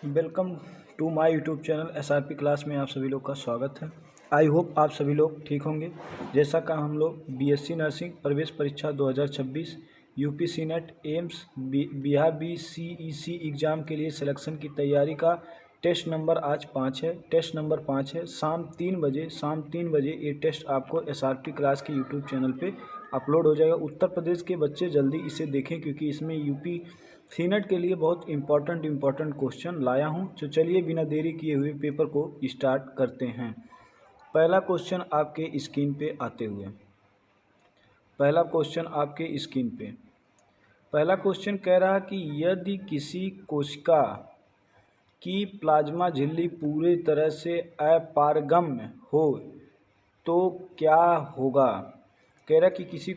Welcome to my YouTube channel SRP class में आप सभी लोग का स्वागत है। आई होप आप सभी लोग ठीक होंगे। जैसा कि हम लोग बीएससी नर्सिंग प्रवेश परीक्षा 2026 UP senate AIIMS Bihar BCEC exam के लिए सिलेक्शन की तैयारी का टेस्ट नंबर आज 5 है। टेस्ट नंबर 5 है। शाम 3 बजे ये टेस्ट आपको एसआरपी क्लास के यूट्यूब चैनल पे अपलोड हो जाएगा। उत्तर प्रदेश के बच्चे जल्दी इसे देखें क्योंकि इसमें यूपी सीनेट के लिए बहुत इम्पोर्टेंट क्वेश्चन लाया हूं। तो चलिए बिना देरी किए हुए पेपर को स्टार्ट करते हैं। पहला क्वेश्चन आपके स्क्रीन पे आते हुए पहला क्वेश्चन कह रहा कि यदि किसी कोशिका की प्लाज्मा झिल्ली पूरी तरह से अपारगम्य हो तो क्या होगा। कह रहा कि किसी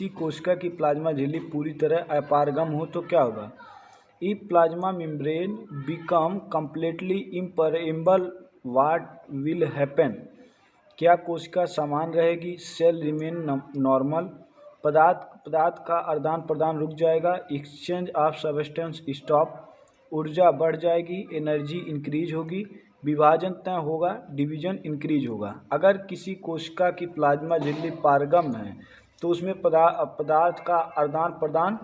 कोशिका की प्लाज्मा झिल्ली पूरी तरह अपारगम हो तो क्या होगा। If plasma membrane become completely impermeable what will happen. क्या कोशिका समान रहेगी। Cell remain normal. पदार्थ का आदान प्रदान रुक जाएगा। Exchange of substance stop. ऊर्जा बढ़ जाएगी। एनर्जी इंक्रीज होगी। विभाजन तय होगा। डिवीजन इंक्रीज होगा। अगर किसी कोशिका की प्लाज्मा झिल्ली पारगम है तो उसमें पदार्थ का आदान प्रदान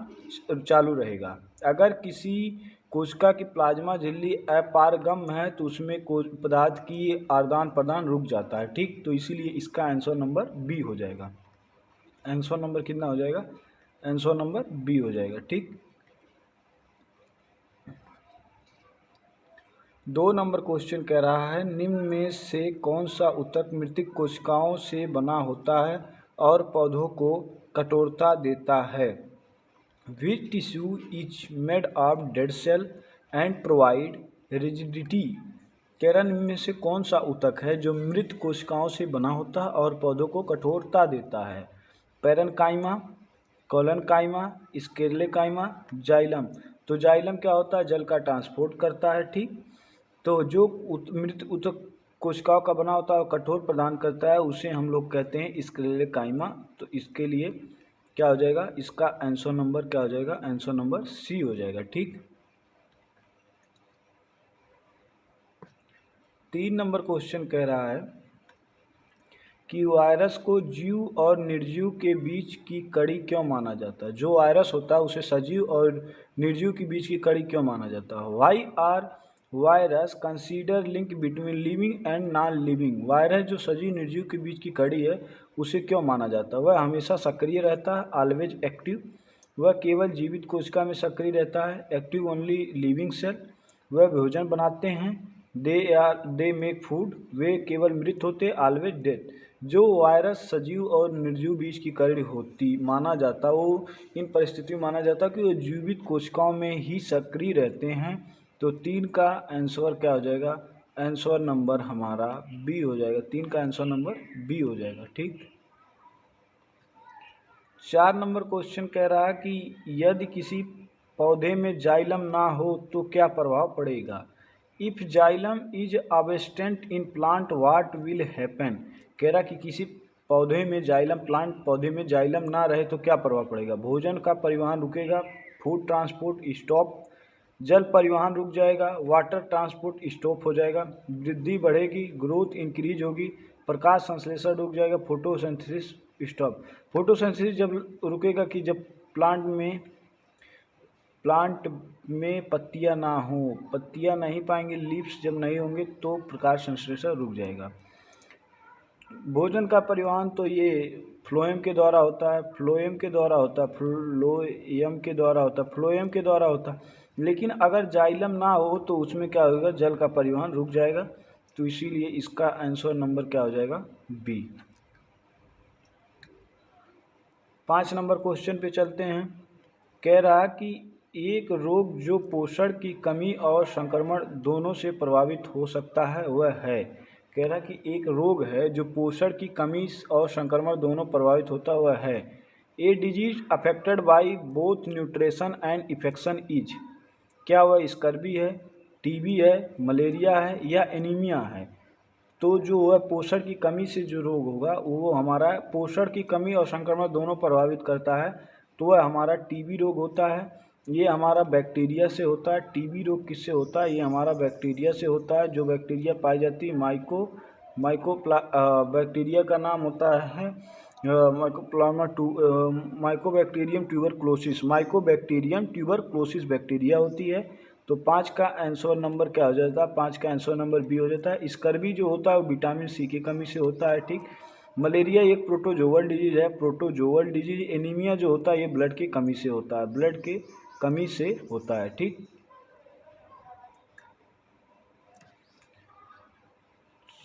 चालू रहेगा। अगर किसी कोशिका की प्लाज्मा झिल्ली अपारगम है तो उसमें पदार्थ की आदान प्रदान रुक जाता है। ठीक, तो इसीलिए इसका आंसर नंबर बी हो जाएगा। आंसर नंबर कितना हो जाएगा। आंसर नंबर बी हो जाएगा। ठीक, 2 नंबर क्वेश्चन कह रहा है निम्न में से कौन सा ऊतक मृतिक कोशिकाओं से बना होता है और पौधों को कठोरता देता है। Which tissue is made of dead cell and provide rigidity. कह रहा निम्न में से कौन सा ऊतक है जो मृत कोशिकाओं से बना होता है और पौधों को कठोरता देता है। Parenchyma, collenchyma, sclerenchyma, xylem. तो जाइलम क्या होता है, जल का ट्रांसपोर्ट करता है। ठीक, तो जो मृत ऊतक कोशिकाओं का बना होता है और कठोर प्रदान करता है उसे हम लोग कहते हैं स्क्लेरोकाइमा। तो इसके लिए क्या हो जाएगा, इसका आंसर नंबर क्या हो जाएगा, आंसर नंबर सी हो जाएगा। ठीक, 3 नंबर क्वेश्चन कह रहा है कि वायरस को जीव और निर्जीव के बीच की कड़ी क्यों माना जाता है। जो वायरस होता है उसे सजीव और निर्जीव के बीच की कड़ी क्यों माना जाता है। Why are virus consider link between living and non living. Virus जो सजीव निर्जीव के बीच की कड़ी है उसे क्यों माना जाता है। वह हमेशा सक्रिय रहता है, ऑलवेज एक्टिव। वह केवल जीवित कोशिका में सक्रिय रहता है, एक्टिव ओनली लिविंग सेल। वह भोजन बनाते हैं, दे मेक फूड। वे केवल मृत होते, ऑलवेज डेथ। जो वायरस सजीव और निर्जीव बीच की कड़ी होती माना जाता वो इन परिस्थितियों में माना जाता कि वो जीवित कोशिकाओं में ही सक्रिय रहते हैं। तो 3 का आंसर क्या हो जाएगा, आंसर नंबर हमारा बी हो जाएगा। 3 का आंसर नंबर बी हो जाएगा। ठीक, 4 नंबर क्वेश्चन कह रहा है कि यदि किसी पौधे में जाइलम ना हो तो क्या प्रभाव पड़ेगा। If xylem is absent in plant what will happen. कह रहा कि किसी पौधे में जाइलम, प्लांट पौधे में जाइलम ना रहे तो क्या प्रभाव पड़ेगा। भोजन का परिवहन रुकेगा, फूड ट्रांसपोर्ट स्टॉप। जल परिवहन रुक जाएगा, वाटर ट्रांसपोर्ट स्टॉप हो जाएगा। वृद्धि बढ़ेगी, ग्रोथ इंक्रीज होगी। प्रकाश संश्लेषण रुक जाएगा, फोटोसिंथेसिस स्टॉप। फोटोसिंथेसिस जब रुकेगा कि जब प्लांट में पत्तियां ना हो, पत्तियां नहीं पाएंगे, लीव्स जब नहीं होंगे तो प्रकाश संश्लेषण रुक जाएगा। भोजन का परिवहन तो ये फ्लोएम के द्वारा होता है, लेकिन अगर जाइलम ना हो तो उसमें क्या होगा, जल का परिवहन रुक जाएगा। तो इसीलिए इसका आंसर नंबर क्या हो जाएगा, बी। 5 नंबर क्वेश्चन पे चलते हैं। कह रहा कि एक रोग जो पोषण की कमी और संक्रमण दोनों से प्रभावित हो सकता है वह है। कह रहा कि एक रोग है जो पोषण की कमी और संक्रमण दोनों प्रभावित होता है वह है। A disease affected by both nutrition and infection is. क्या वह स्कर्वी है, टीबी है, मलेरिया है या एनीमिया है। तो जो वह पोषण की कमी से जो रोग होगा वो हमारा पोषण की कमी और संक्रमण दोनों प्रभावित करता है तो वह हमारा टीबी रोग होता है। ये हमारा बैक्टीरिया से होता है। टीबी रोग किससे होता है? ये हमारा बैक्टीरिया से होता है। जो बैक्टीरिया पाई जाती है बैक्टीरिया का नाम होता है Mycobacterium tuberculosis. Mycobacterium tuberculosis bacteria होती है। तो 5 का आंसर नंबर क्या हो जाता है? 5 का आंसर नंबर बी हो जाता है। स्कर्वी जो होता है वो विटामिन सी की कमी से होता है। ठीक। मलेरिया एक प्रोटोजोअल डिजीज है। Protozoal disease. एनीमिया जो होता है ये ब्लड की कमी से होता है। ब्लड के कमी से होता है। ठीक।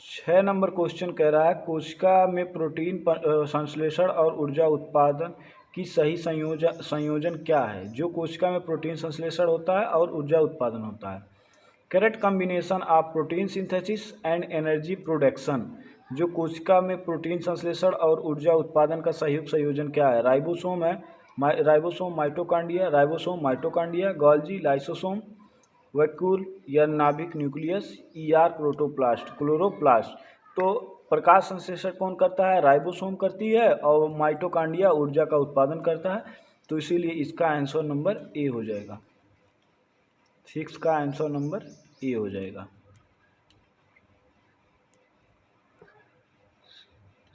6 नंबर क्वेश्चन कह रहा है कोशिका में प्रोटीन संश्लेषण और ऊर्जा उत्पादन की सही संयोजन क्या है? जो कोशिका में प्रोटीन संश्लेषण होता है और ऊर्जा उत्पादन होता है। Correct combination of protein synthesis and energy production. जो कोशिका में प्रोटीन संश्लेषण और ऊर्जा उत्पादन का सही संयोजन क्या है? राइबोसोम है। Ribosome mitochondria, Golgi lysosome, vacuole या नाभिक न्यूक्लियस, ईआर प्रोटोप्लास्ट, क्लोरोप्लास्ट। तो प्रकाश संश्लेषण कौन करता है? राइबोसोम करती है और माइटोकॉन्ड्रिया ऊर्जा का उत्पादन करता है। तो इसीलिए इसका आंसर नंबर ए हो जाएगा। 6 का आंसर नंबर ए हो जाएगा।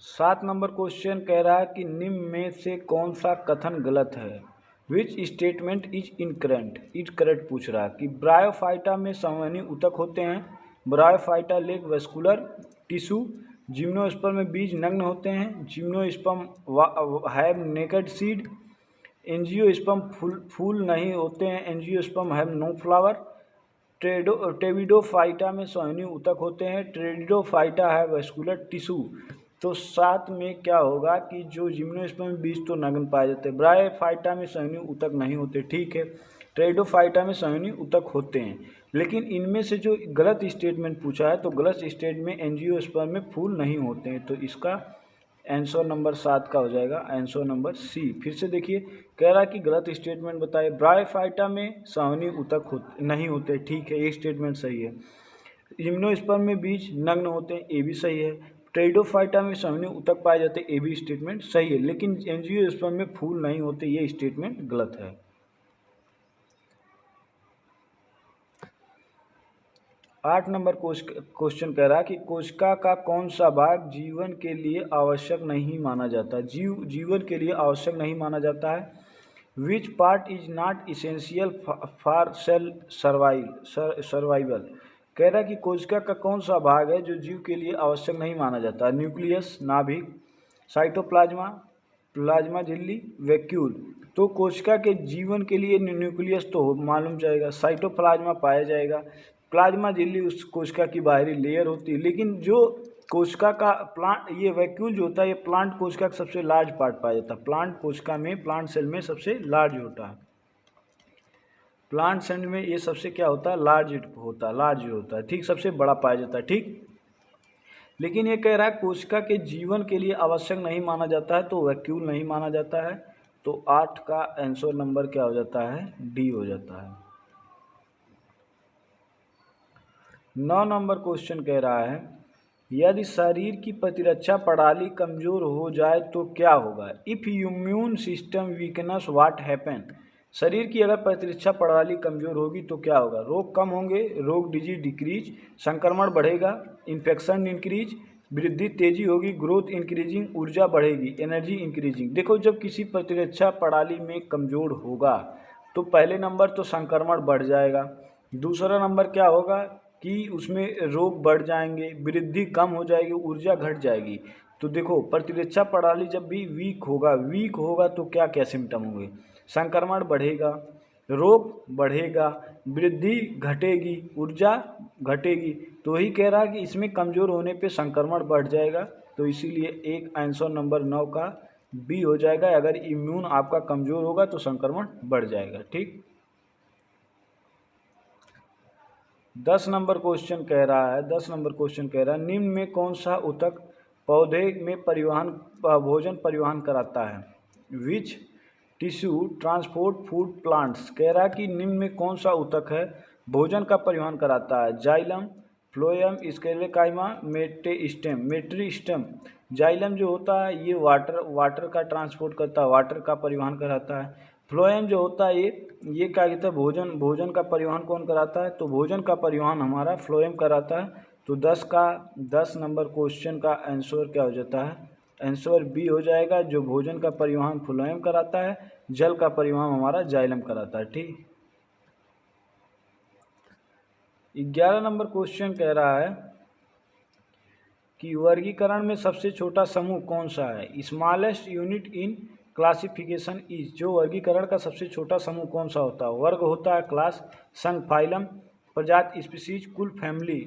7 नंबर क्वेश्चन कह रहा है कि निम्न में से कौन सा कथन गलत है? Which statement is incorrect? Incorrect पूछ रहा है कि ब्रायोफाइटा में संवहनी ऊतक होते हैं। Bryophyta lack vascular tissue. Gymnosperm में बीज नग्न होते हैं। Gymnosperm have naked seed. Angiosperm फूल नहीं होते हैं। Angiosperm have no flower. Pteridophyta में संवहनी ऊतक होते हैं। टेरिडोफाइटा है वेस्कुलर टिश्यू। तो 7 में क्या होगा कि जो जिम्नोस्पर्म बीज तो नग्न पाए जाते हैं। ब्रायोफाइटा में संवहनी ऊतक नहीं होते। ठीक है। टेरिडोफाइटा में संवहनी ऊतक होते हैं। लेकिन इनमें से जो गलत स्टेटमेंट पूछा है तो गलत स्टेटमेंट में एंजियोस्पर्म में फूल नहीं होते हैं। तो इसका आंसर नंबर 7 का हो जाएगा आंसर नंबर सी। फिर से देखिए कह रहा है कि गलत स्टेटमेंट बताइए। ब्रायोफाइटा में संवहनी ऊतक नहीं होते। ठीक है, ये स्टेटमेंट सही है। जिम्नोस्पर्म में बीज नग्न होते हैं, ये भी सही है। टेरिडोफाइटा में संवहनी ऊतक पाए जाते हैं, ये भी स्टेटमेंट सही है। लेकिन एंजियोस्पर्म में फूल नहीं होते, ये स्टेटमेंट गलत है। 8 नंबर क्वेश्चन कह रहा है कि कोशिका का कौन सा भाग जीवन के लिए आवश्यक नहीं माना जाता? जीवन के लिए आवश्यक नहीं माना जाता है। Which part is not essential for sale survival? कह रहा है कि कोशिका का कौन सा भाग है जो जीव के लिए आवश्यक नहीं माना जाता? न्यूक्लियस, नाभिक, साइटोप्लाज्मा, प्लाज्मा झिल्ली, वैक्यूल। तो कोशिका के जीवन के लिए न्यूक्लियस तो मालूम जाएगा, साइटोप्लाज्मा पाया जाएगा, प्लाज्मा झिल्ली उस कोशिका की बाहरी लेयर होती है। लेकिन जो कोशिका का प्लांट ये वैक्यूल जो होता है ये प्लांट कोशिका का सबसे लार्ज पार्ट पाया जाता है। प्लांट कोशिका में प्लांट सेल में सबसे लार्ज होता है। प्लांट सेल में ये सबसे क्या होता है? लार्ज होता है। ठीक, सबसे बड़ा पाया जाता है। ठीक। लेकिन ये कह रहा है कोशिका के जीवन के लिए आवश्यक नहीं माना जाता है, तो वैक्यूल नहीं माना जाता है। तो 8 का आंसर नंबर क्या हो जाता है? डी हो जाता है। 9 नंबर क्वेश्चन कह रहा है यदि शरीर की प्रतिरक्षा प्रणाली कमजोर हो जाए तो क्या होगा? If immune system weakness what happen? शरीर की अगर प्रतिरक्षा प्रणाली कमजोर होगी तो क्या होगा? रोग कम होंगे, रोग डिजीज डिक्रीज, संक्रमण बढ़ेगा, इन्फेक्शन इंक्रीज, वृद्धि तेजी होगी, ग्रोथ इंक्रीजिंग, ऊर्जा बढ़ेगी, एनर्जी इंक्रीजिंग। देखो जब किसी प्रतिरक्षा प्रणाली में कमजोर होगा तो पहले नंबर तो संक्रमण बढ़ जाएगा। दूसरा नंबर क्या होगा कि उसमें रोग बढ़ जाएंगे, वृद्धि कम हो जाएगी, ऊर्जा घट जाएगी। तो देखो प्रतिरक्षा प्रणाली जब भी वीक होगा तो क्या क्या सिम्टम होंगे? संक्रमण बढ़ेगा, रोग बढ़ेगा, वृद्धि घटेगी, ऊर्जा घटेगी। तो ही कह रहा कि इसमें कमज़ोर होने पे संक्रमण बढ़ जाएगा। तो इसीलिए एक आंसर नंबर 9 का बी हो जाएगा। अगर इम्यून आपका कमज़ोर होगा तो संक्रमण बढ़ जाएगा। ठीक। 10 नंबर क्वेश्चन कह रहा है निम्न में कौन सा ऊतक पौधे में भोजन परिवहन कराता है? Which tissue transport food plants? कह रहा है कि निम्न में कौन सा ऊतक है भोजन का परिवहन कराता है? Xylem, phloem, sclerenchyma, meristem. Xylem जो होता है ये वाटर का ट्रांसपोर्ट करता है, वाटर का परिवहन कराता है। फ्लोएम जो होता है ये क्या कहते हैं, भोजन का परिवहन कौन कराता है, तो भोजन का परिवहन हमारा फ्लोएम कराता है। तो 10 नंबर क्वेश्चन का आंसर क्या हो जाता है, आंसर बी हो जाएगा। जो भोजन का परिवहन फ्लोएम कराता है, जल का परिवहन हमारा जाइलम कराता है। ठीक, 11 नंबर क्वेश्चन कह रहा है कि वर्गीकरण में सबसे छोटा समूह कौन सा है। Smallest unit in classification is, जो वर्गीकरण का सबसे छोटा समूह कौन सा होता है। वर्ग होता है क्लास, संघ फाइलम, प्रजाति स्पीसीज, कुल फैमिली।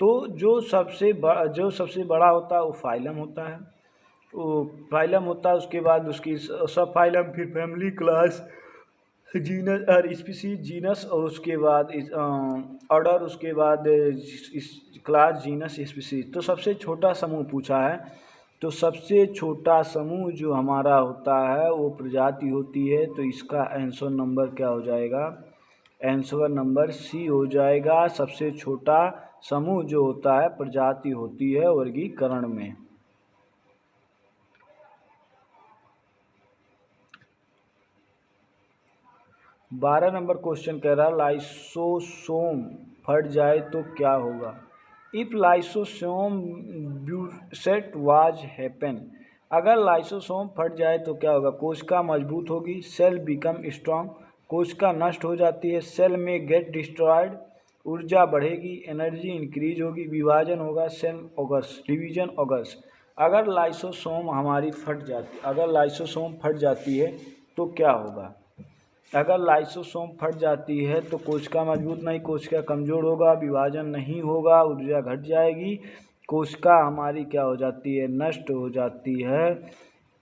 तो जो सबसे बड़ा होता है वो फाइलम होता है, वो फाइलम होता है। उसके बाद उसकी सब फाइलम, फिर फैमिली, क्लास, जीनस और स्पीसीज, जीनस, और उसके बाद ऑर्डर, उसके बाद क्लास, जीनस, स्पीसीज। तो सबसे छोटा समूह पूछा है, तो सबसे छोटा समूह जो हमारा होता है वो प्रजाति होती है। तो इसका आंसर नंबर क्या हो जाएगा, आंसर नंबर सी हो जाएगा। सबसे छोटा समूह जो होता है प्रजाति होती है वर्गीकरण में। 12 नंबर क्वेश्चन कह रहा है लाइसोसोम फट जाए तो क्या होगा। इफ लाइसोसोम ब्यूसेट वाज हैपन, अगर लाइसोसोम फट जाए तो क्या होगा, कोशिका मजबूत होगी, सेल बिकम स्ट्रांग, कोशिका नष्ट हो जाती है, सेल में गेट डिस्ट्रॉयड, ऊर्जा बढ़ेगी, एनर्जी इंक्रीज होगी, विभाजन होगा, सेल ऑगर्स, डिवीजन ऑगर्स। अगर लाइसोसोम हमारी अगर लाइसोसोम फट जाती है तो क्या होगा। अगर लाइसोसोम फट जाती है तो कोशिका मजबूत नहीं, कोशिका कमज़ोर होगा, विभाजन नहीं होगा, ऊर्जा घट जाएगी, कोशिका हमारी क्या हो जाती है, नष्ट हो जाती है।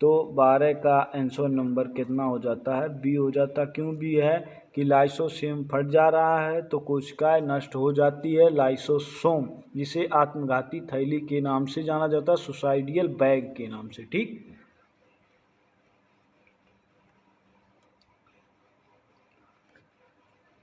तो 12 का आंसर नंबर कितना हो जाता है, बी हो जाता। क्यों बी है कि लाइसोसोम फट जा रहा है तो कोशिकाएं नष्ट हो जाती है। लाइसोसोम जिसे आत्मघाती थैली के नाम से जाना जाता है, सुसाइडियल बैग के नाम से। ठीक,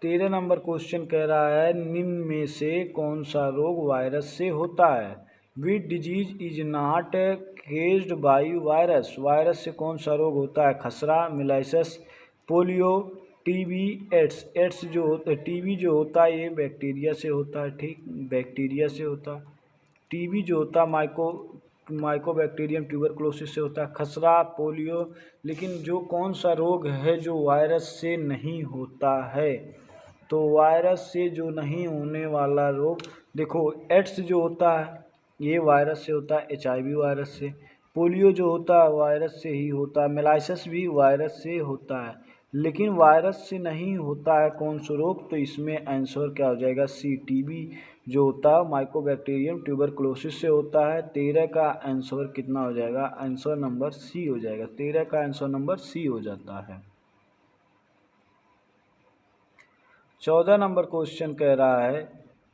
13 नंबर क्वेश्चन कह रहा है निम्न में से कौन सा रोग वायरस से होता है। Which disease is not caged by virus, virus से कौन सा रोग होता है, खसरा, मिलाइसिस, पोलियो, टीबी, एड्स। एड्स जो टीबी जो होता है ये बैक्टीरिया से होता है। ठीक, बैक्टीरिया से होता है। टीबी जो होता है माइकोबैक्टीरियम ट्यूबरक्लोसिस से होता है। खसरा, पोलियो। लेकिन जो कौन सा रोग है जो वायरस से नहीं होता है, तो वायरस से जो नहीं होने वाला रोग, देखो एड्स जो होता है ये वायरस से होता है, HIV वायरस से। पोलियो जो होता है वायरस से ही होता है, मेलाइसिस भी वायरस से होता है। लेकिन वायरस से नहीं होता है कौन सा रोग, तो इसमें आंसर क्या हो जाएगा, सी, टीबी जो होता है माइकोबैक्टीरियम ट्यूबरक्लोसिस से होता है। 13 का आंसर कितना हो जाएगा, आंसर नंबर सी हो जाएगा। 13 का आंसर नंबर सी हो जाता है। 14 नंबर क्वेश्चन कह रहा है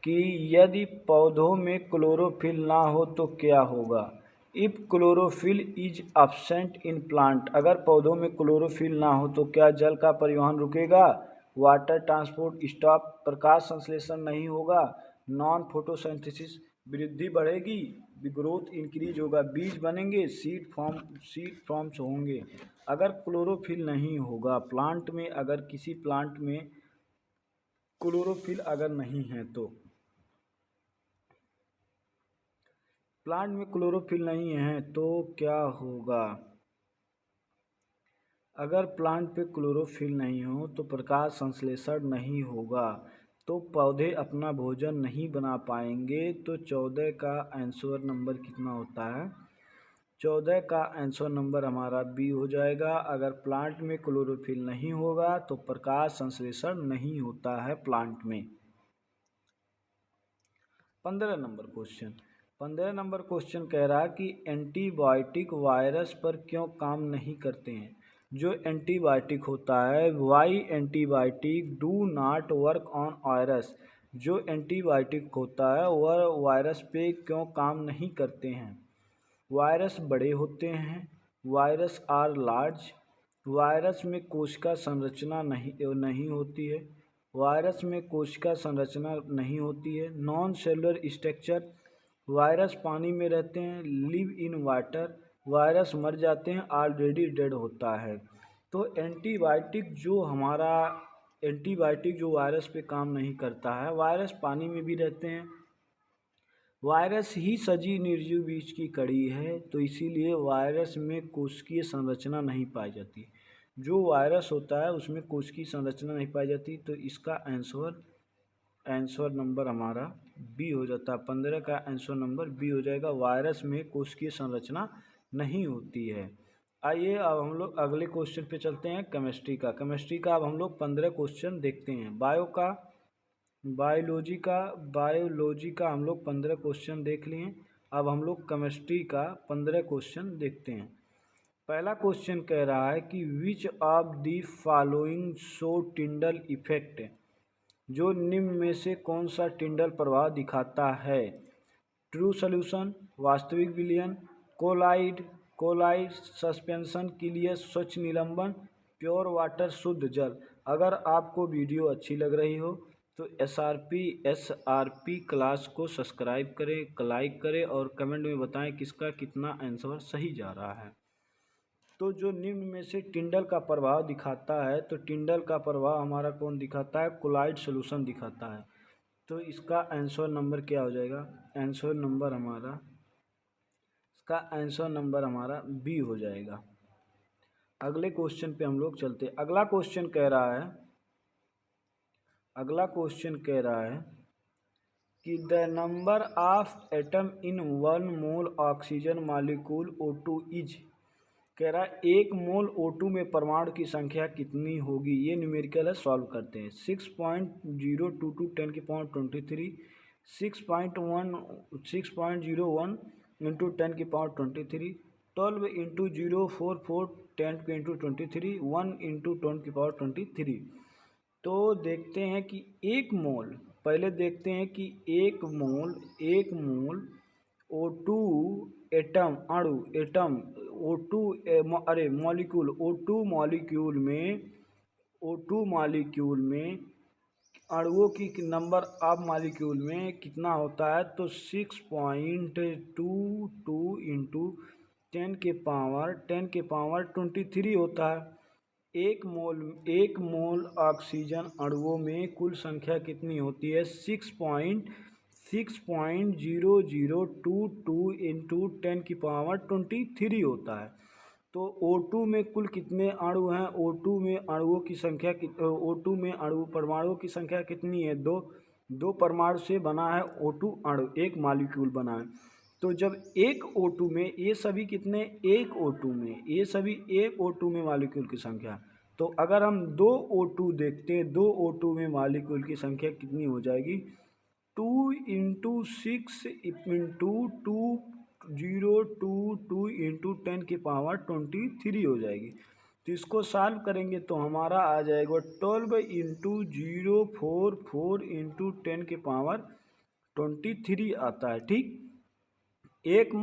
कि यदि पौधों में क्लोरोफिल ना हो तो क्या होगा। If chlorophyll is absent in plant, अगर पौधों में क्लोरोफिल ना हो तो क्या जल का परिवहन रुकेगा, वाटर ट्रांसपोर्ट स्टॉप, प्रकाश संश्लेषण नहीं होगा, नॉन फोटोसिंथेसिस, वृद्धि बढ़ेगी, ग्रोथ इंक्रीज होगा, बीज बनेंगे, सीड फॉर्म्स होंगे। अगर क्लोरोफिल नहीं होगा प्लांट में, अगर किसी प्लांट में क्लोरोफिल अगर नहीं है तो, प्लांट में क्लोरोफिल नहीं है तो क्या होगा। अगर प्लांट पे क्लोरोफिल नहीं हो तो प्रकाश संश्लेषण नहीं होगा, तो पौधे अपना भोजन नहीं बना पाएंगे। तो 14 का आंसर नंबर कितना होता है, 14 का आंसर नंबर हमारा बी हो जाएगा। अगर प्लांट में क्लोरोफिल नहीं होगा तो प्रकाश संश्लेषण नहीं होता है प्लांट में। 15 नंबर क्वेश्चन कह रहा है कि एंटीबायोटिक वायरस पर क्यों काम नहीं करते हैं। जो एंटीबायोटिक होता है, why antibiotic do not work on virus, जो एंटीबायोटिक होता है वह वायरस पे क्यों काम नहीं करते हैं। वायरस बड़े होते हैं, वायरस आर लार्ज, वायरस में कोशिका संरचना नहीं होती है, वायरस में कोशिका संरचना नहीं होती है, नॉन सेलुलर स्ट्रक्चर, वायरस पानी में रहते हैं, लिव इन वाटर, वायरस मर जाते हैं, ऑलरेडी डेड होता है। तो एंटीबायोटिक जो वायरस पे काम नहीं करता है, वायरस पानी में भी रहते हैं, वायरस ही सजीव निर्जीव बीज की कड़ी है, तो इसीलिए वायरस में कोशिकीय संरचना नहीं पाई जाती। जो वायरस होता है उसमें कोशिकीय संरचना नहीं पाई जाती, तो इसका आंसर नंबर हमारा बी हो जाता है। 15 का आंसर नंबर बी हो जाएगा। वायरस में कोशिकीय संरचना नहीं होती है। आइए अब हम लोग अगले क्वेश्चन पे चलते हैं, केमिस्ट्री का अब हम लोग 15 क्वेश्चन देखते हैं। बायोलॉजी का हम लोग 15 क्वेश्चन देख लिए। अब हम लोग केमिस्ट्री का 15 क्वेश्चन देखते हैं। पहला क्वेश्चन कह रहा है कि which of the following show Tyndall effect, जो निम्न में से कौन सा टिंडल प्रभाव दिखाता है? ट्रू सॉल्यूशन, वास्तविक विलयन, कोलाइड सस्पेंशन, क्लियर स्वच्छ निलंबन, प्योर वाटर शुद्ध जल। अगर आपको वीडियो अच्छी लग रही हो तो एसआरपी क्लास को सब्सक्राइब करें, लाइक करें और कमेंट में बताएं किसका कितना आंसर सही जा रहा है। तो जो निम्न में से टिंडल का प्रभाव दिखाता है, तो टिंडल का प्रभाव हमारा कौन दिखाता है? कोलाइड सॉल्यूशन दिखाता है। तो इसका आंसर नंबर क्या हो जाएगा? इसका आंसर नंबर हमारा बी हो जाएगा। अगले क्वेश्चन पे हम लोग चलते। अगला क्वेश्चन कह रहा है कि the number of atom in 1 mole oxygen molecule O2 is, कह रहा है 1 मोल O2 में परमाणु की संख्या कितनी होगी? ये न्यूमेरिकल है, सॉल्व करते हैं। 6.022 10 की पावर 23, 6.01 इंटू 10 की पावर 23, 12 इंटू 044 10 इंटू 23, 1 इंटू 10 की पावर 23। तो देखते हैं कि पहले देखते हैं कि एक मोल O2 मॉलिक्यूल में अणुओं की नंबर ऑफ मॉलिक्यूल में कितना होता है? तो 6.22 इंटू 10 के पावर 23 होता है। एक मोल ऑक्सीजन अणुओं में कुल संख्या कितनी होती है? 6.0022 इंटू 10 की पावर 23 होता है। तो O2 में कुल कितने अणु हैं? O2 में परमाणुओं की संख्या कितनी है? दो परमाणु से बना है O2 अणु, एक मॉलिक्यूल बना है। तो जब एक O2 में ये सभी कितने? एक O2 में मॉलिक्यूल की संख्या। तो अगर हम 2 O2 देखते हैं, 2 O2 में मॉलिक्यूल की संख्या कितनी हो जाएगी? 2 इंटू 6 इंटू 2022 इंटू 10 की पावर 23 हो जाएगी। तो इसको सॉल्व करेंगे तो हमारा आ जाएगा 12 इंटू 044 इंटू 10 की पावर 23 आता है। ठीक, एक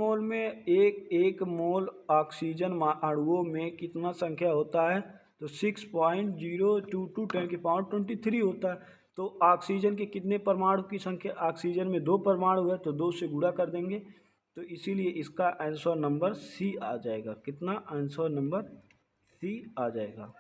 मोल ऑक्सीजन अणुओं में कितना संख्या होता है? तो 6.022 10 की पावर 23 होता है। तो ऑक्सीजन के कितने परमाणु की संख्या? ऑक्सीजन में 2 परमाणु है तो 2 से गुणा कर देंगे, तो इसीलिए इसका आंसर नंबर सी आ जाएगा। कितना? आंसर नंबर सी आ जाएगा।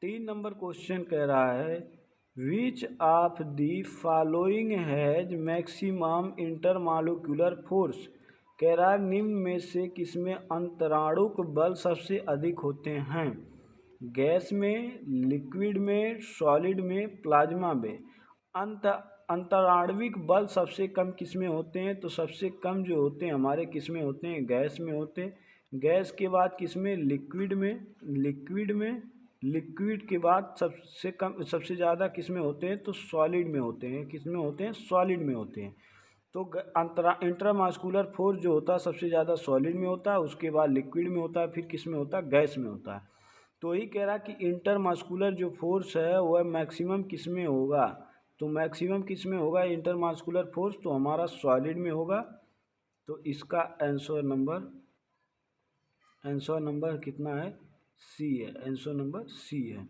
3 नंबर क्वेश्चन कह रहा है which of the following has maximum intermolecular force, कह रहा है निम्न में से किसमें अंतराणुक बल सबसे अधिक होते हैं? गैस में, लिक्विड में, सॉलिड में, प्लाज्मा में। अंतराणविक बल सबसे कम किसमें होते हैं? तो सबसे कम जो होते हैं हमारे किसमें होते हैं? गैस में होते हैं। गैस के बाद किसमें? लिक्विड के बाद सबसे ज़्यादा किसमें होते हैं? तो सॉलिड में होते हैं। किसमें होते हैं? सॉलिड में होते हैं। तो इंट्रामस्कुलर फोर्स जो होता है सबसे ज़्यादा सॉलिड में होता है, उसके बाद लिक्विड में होता है, फिर किस में होता है? गैस में होता है। तो यही कह रहा है कि इंटरमस्कुलर जो फोर्स है वह मैक्सिमम किस में होगा? तो मैक्सिमम किस में होगा इंटरमस्कुलर फोर्स? तो हमारा सॉलिड में होगा। तो इसका आंसर नंबर कितना है? सी है। आंसर नंबर सी है।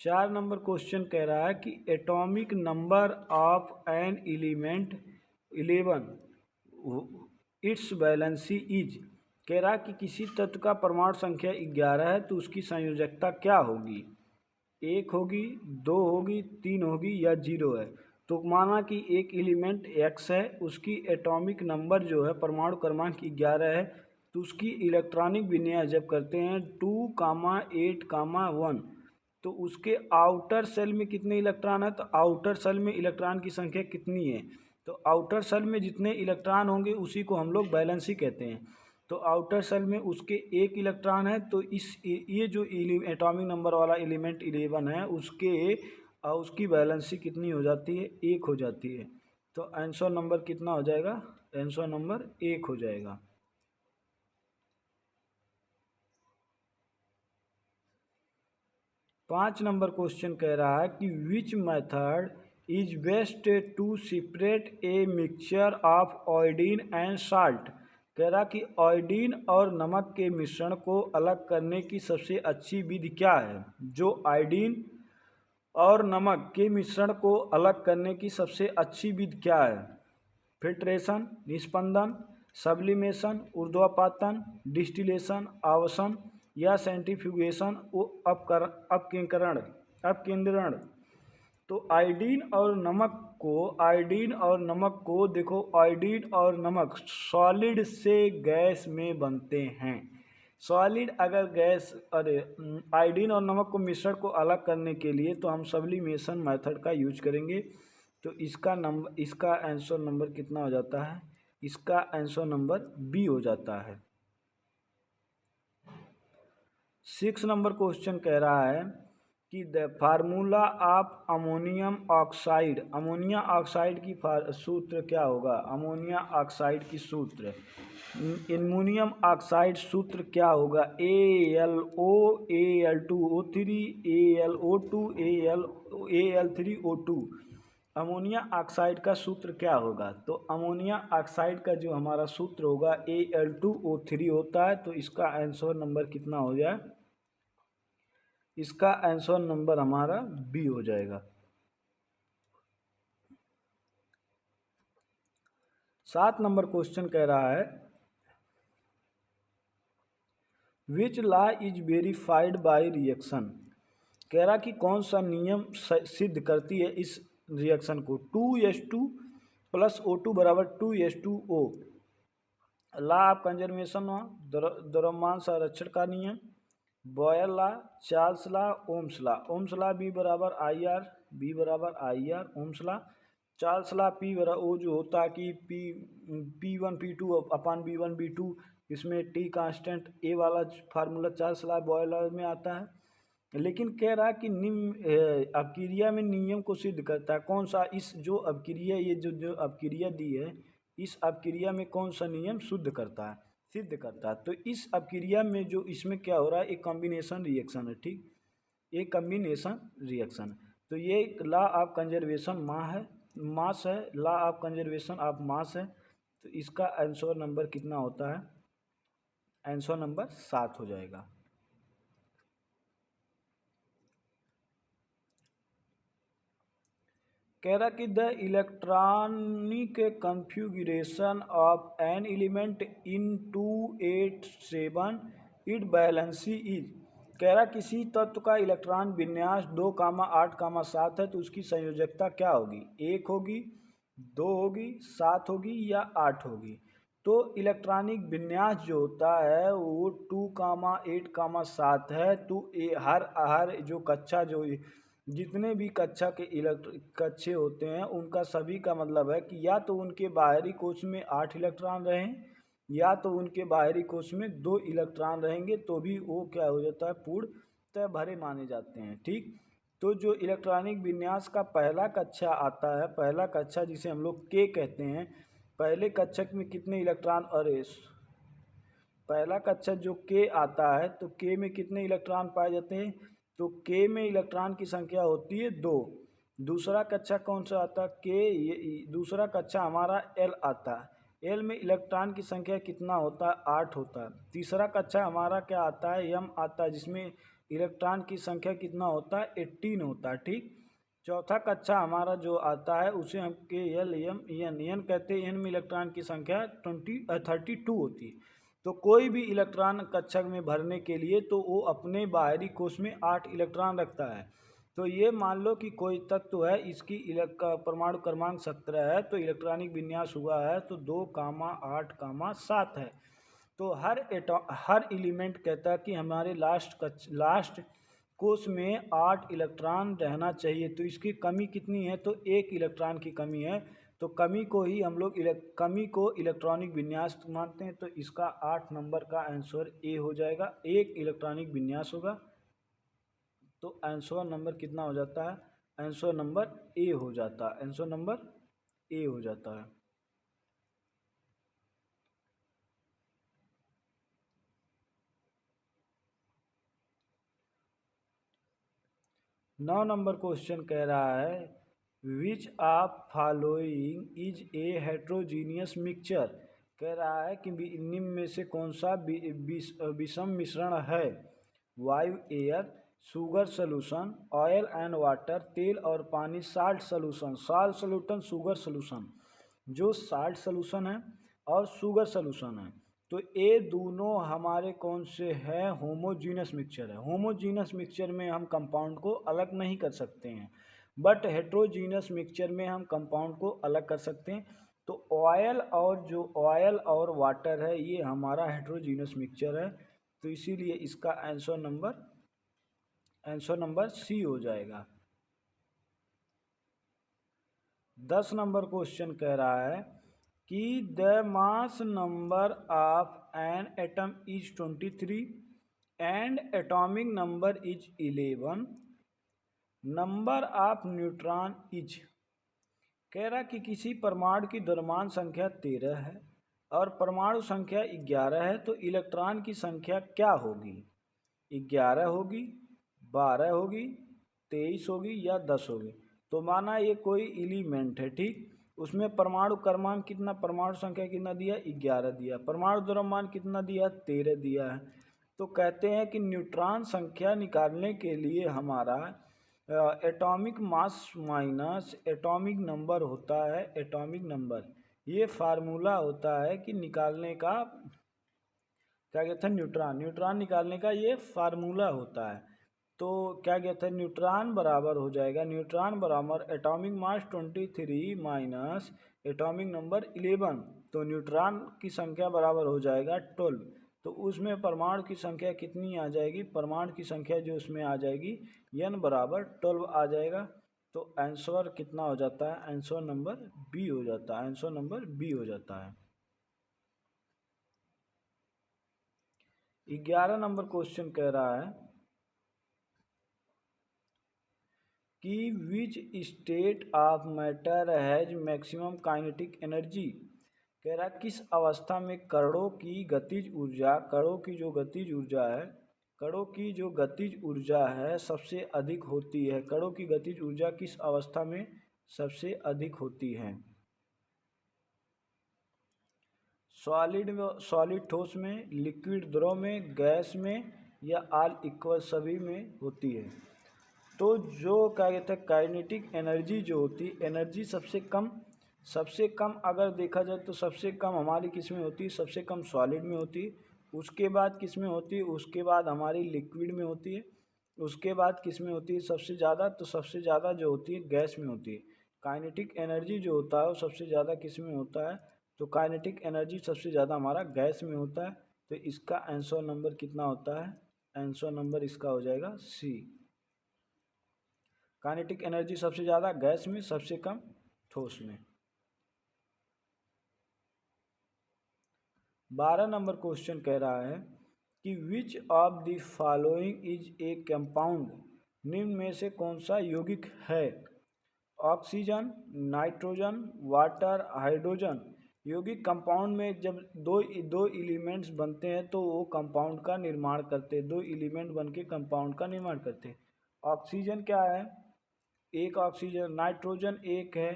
4 नंबर क्वेश्चन कह रहा है कि atomic number of an element 11 it's valency is, कह रहा कि किसी तत्व का परमाणु संख्या 11 है तो उसकी संयोजकता क्या होगी? 1 होगी, 2 होगी, 3 होगी या 0 है। तो माना कि एक एलिमेंट x है, उसकी एटॉमिक नंबर जो है परमाणु क्रमांक 11 है, तो उसकी इलेक्ट्रॉनिक विन्यास जब करते हैं 2, 8, 1, तो उसके आउटर सेल में कितने इलेक्ट्रॉन है? तो आउटर सेल में इलेक्ट्रॉन की संख्या कितनी है? तो आउटर सेल में जितने इलेक्ट्रॉन होंगे उसी को हम लोग वैलेंसी कहते हैं। तो आउटर सेल में उसके 1 इलेक्ट्रॉन है, तो ये जो एटॉमिक नंबर वाला एलिमेंट 11 है उसकी वैलेंसी कितनी हो जाती है? 1 हो जाती है। तो आंसर नंबर कितना हो जाएगा? आंसर नंबर 1 हो जाएगा। 5 नंबर क्वेश्चन कह रहा है कि which method is best to separate a mixture of iodine and salt. कह रहा कि आयोडीन और नमक के मिश्रण को अलग करने की सबसे अच्छी विधि क्या है? जो आयोडीन और नमक के मिश्रण को अलग करने की सबसे अच्छी विधि क्या है? फिल्ट्रेशन, निस्पंदन, सब्लिमेशन, ऊर्ध्वपातन, डिस्टिलेशन, आवसन या सेंट्रीफ्यूगेशन अपकेंद्रण अपकेंद्रण। तो देखो, आयोडीन और नमक सॉलिड से गैस में बनते हैं। सॉलिड अगर गैस अरे आयोडीन और नमक को मिश्रण को अलग करने के लिए तो हम सब्लिमेशन मेथड का यूज करेंगे। तो इसका आंसर नंबर कितना हो जाता है? इसका आंसर नंबर बी हो जाता है। 6 नंबर क्वेश्चन कह रहा है कि the formula of ammonium oxide, ammonia oxide की सूत्र क्या होगा? अमोनिया ऑक्साइड की सूत्र, अमोनियम ऑक्साइड सूत्र क्या होगा? AlO Al2O3 AlO2 Al3O2। Ammonia oxide का सूत्र क्या होगा? तो अमोनिया ऑक्साइड का जो हमारा सूत्र होगा Al2O3 होता है। तो इसका आंसर नंबर कितना हो जाए? इसका आंसर नंबर हमारा बी हो जाएगा। 7 नंबर क्वेश्चन कह रहा है which law is verified by reaction. कह रहा कि कौन सा नियम सिद्ध करती है इस रिएक्शन को? 2H2 + O2 = 2H2O। Law of conservation, द्रव्यमान संरक्षण का नियम, Boyle law, Charles law, Ohm's law. Ohm's law B = IR, B = IR, Ohm's law. Charles law वो जो होता है कि P1 P2 अपन B1 B2, इसमें T कांस्टेंट, ए वाला formula Charles law Boyle law में आता है। लेकिन कह रहा है कि अपक्रिया में नियम को सिद्ध करता है कौन सा? इस जो अपक्रिया जो अपक्रिया दी है, इस अपक्रिया में कौन सा नियम सिद्ध करता है? तो इस अपक्रिया में जो इसमें क्या हो रहा है, एक कॉम्बिनेशन रिएक्शन है। ठीक, एक कॉम्बिनेशन रिएक्शन। तो ये लॉ ऑफ कंजर्वेशन मास है, law of conservation of mass है। तो इसका आंसर नंबर कितना होता है? आंसर नंबर 7 हो जाएगा। कह रहा कि the electronic configuration of an element in 287 it valency is. कह रहा किसी तत्व का इलेक्ट्रॉन विन्यास 2, 8, 7 है तो उसकी संयोजकता क्या होगी? 1 होगी, 2 होगी, 7 होगी या 8 होगी। तो इलेक्ट्रॉनिक विन्यास जो होता है वो 2, 8, 7 है। तो हर जो कक्षा जो जितने भी कक्षा के कक्षे होते हैं उनका सभी का मतलब है कि या तो उनके बाहरी कोश में 8 इलेक्ट्रॉन रहें या तो उनके बाहरी कोश में 2 इलेक्ट्रॉन रहेंगे, तो भी वो क्या हो जाता है? पूर्णतः भरे माने जाते हैं। ठीक, तो जो इलेक्ट्रॉनिक विन्यास का पहला कक्षा आता है, पहला कक्षा जिसे हम लोग के कहते हैं, पहले कक्षक में कितने इलेक्ट्रॉन? अरे पहला कक्षा जो के आता है तो के में कितने इलेक्ट्रॉन पाए जाते हैं? तो के में इलेक्ट्रॉन की संख्या होती है 2। दूसरा कक्षा कौन सा आता है? दूसरा कक्षा हमारा एल आता है। एल में इलेक्ट्रॉन की संख्या कितना होता है? 8 होता है। तीसरा कक्षा हमारा क्या आता है? एम आता है, जिसमें इलेक्ट्रॉन की संख्या कितना होता है? 18 होता है। ठीक, चौथा कक्षा हमारा जो आता है उसे हम के एल एम एन कहते हैं। एन में इलेक्ट्रॉन की संख्या 32 होती है। तो कोई भी इलेक्ट्रॉन कक्षक में भरने के लिए तो वो अपने बाहरी कोश में 8 इलेक्ट्रॉन रखता है। तो ये मान लो कि कोई तत्व है, इसकी परमाणु क्रमांक 17 है, तो इलेक्ट्रॉनिक विन्यास हुआ है तो 2, 8, 7 है। तो हर एलिमेंट कहता है कि हमारे लास्ट कोश में 8 इलेक्ट्रॉन रहना चाहिए। तो इसकी कमी कितनी है? तो 1 इलेक्ट्रॉन की कमी है। तो कमी को ही हम लोग कमी को इलेक्ट्रॉनिक विन्यास मानते हैं। तो इसका 8 नंबर का आंसर ए हो जाएगा। 1 इलेक्ट्रॉनिक विन्यास होगा तो आंसर नंबर कितना हो जाता है? आंसर नंबर ए हो जाता है। आंसर नंबर ए हो जाता है। 9 नंबर क्वेश्चन कह रहा है which of following is a heterogeneous mixture. कह रहा है कि निम्न में से कौन सा विषम मिश्रण है? वायु air, sugar solution, oil and water, तेल और पानी, salt solution. Salt solution, sugar solution. जो साल्ट सॉल्यूशन है और शुगर सॉल्यूशन है तो ये दोनों हमारे कौन से हैं? होमोजीनस मिक्सचर है। होमोजीनस मिक्सचर में हम कंपाउंड को अलग नहीं कर सकते हैं, बट हेट्रोजीनस मिक्सचर में हम कंपाउंड को अलग कर सकते हैं। तो ऑयल और वाटर है ये हमारा हेट्रोजीनस मिक्सचर है। तो इसीलिए इसका आंसर नंबर सी हो जाएगा। 10 नंबर क्वेश्चन कह रहा है कि the mass number of an atom is 23 and atomic number is 11। Number of neutron is. कह रहा कि किसी परमाणु की द्रव्यमान संख्या 13 है और परमाणु संख्या 11 है तो इलेक्ट्रॉन की संख्या क्या होगी? 11 होगी, 12 होगी, 23 होगी या 10 होगी। तो माना ये कोई एलिमेंट है, ठीक। उसमें परमाणु क्रमांक कितना, परमाणु संख्या कितना दिया? 11 दिया। परमाणु द्रव्यमान कितना दिया? 13 दिया है। तो कहते हैं कि न्यूट्रॉन संख्या निकालने के लिए हमारा atomic mass minus atomic number होता है। एटॉमिक नंबर ये फार्मूला होता है कि निकालने का, क्या कहते हैं, न्यूट्रॉन निकालने का ये फार्मूला होता है। तो क्या कहते हैं, न्यूट्रॉन बराबर हो जाएगा, न्यूट्रॉन बराबर atomic mass 23 minus atomic number 11। तो न्यूट्रॉन की संख्या बराबर हो जाएगा 12। तो उसमें परमाणु की संख्या कितनी आ जाएगी? परमाणु की संख्या जो उसमें आ जाएगी n बराबर 12 आ जाएगा। तो आंसर कितना हो जाता है? आंसर नंबर बी हो जाता है। आंसर नंबर बी हो जाता है। 11 नंबर क्वेश्चन कह रहा है कि which state of matter has maximum kinetic energy. कह रहा है किस अवस्था में कणों की गतिज ऊर्जा, कणों की जो गतिज ऊर्जा है सबसे अधिक होती है। कणों की गतिज ऊर्जा किस अवस्था में सबसे अधिक होती है? सॉलिड ठोस में, लिक्विड द्रव में, गैस में या ऑल इक्वल सभी में होती है। तो जो क्या कहते हैं काइनेटिक एनर्जी जो होती है, एनर्जी सबसे कम अगर देखा जाए तो सबसे कम हमारी किस में होती है? सबसे कम सॉलिड में होती है। उसके बाद किस में होती है? उसके बाद हमारी लिक्विड में होती है। उसके बाद किस में होती है सबसे ज़्यादा? तो सबसे ज़्यादा जो होती है गैस में होती है। काइनेटिक एनर्जी जो होता है वो सबसे ज़्यादा किस में होता है? तो काइनेटिक एनर्जी सबसे ज़्यादा हमारा गैस में होता है। तो इसका आंसर नंबर कितना होता है? आंसर नंबर इसका हो जाएगा सी। काइनेटिक एनर्जी सबसे ज़्यादा गैस में, सबसे कम ठोस में। 12 नंबर क्वेश्चन कह रहा है कि which of the following is a compound. निम्न में से कौन सा यौगिक है? Oxygen, nitrogen, water, hydrogen. यौगिक कंपाउंड में जब दो दो एलिमेंट्स बनते हैं तो वो कंपाउंड का निर्माण करते हैं। दो एलिमेंट बन के कंपाउंड का निर्माण करते हैं। ऑक्सीजन क्या है? एक ऑक्सीजन। नाइट्रोजन एक है।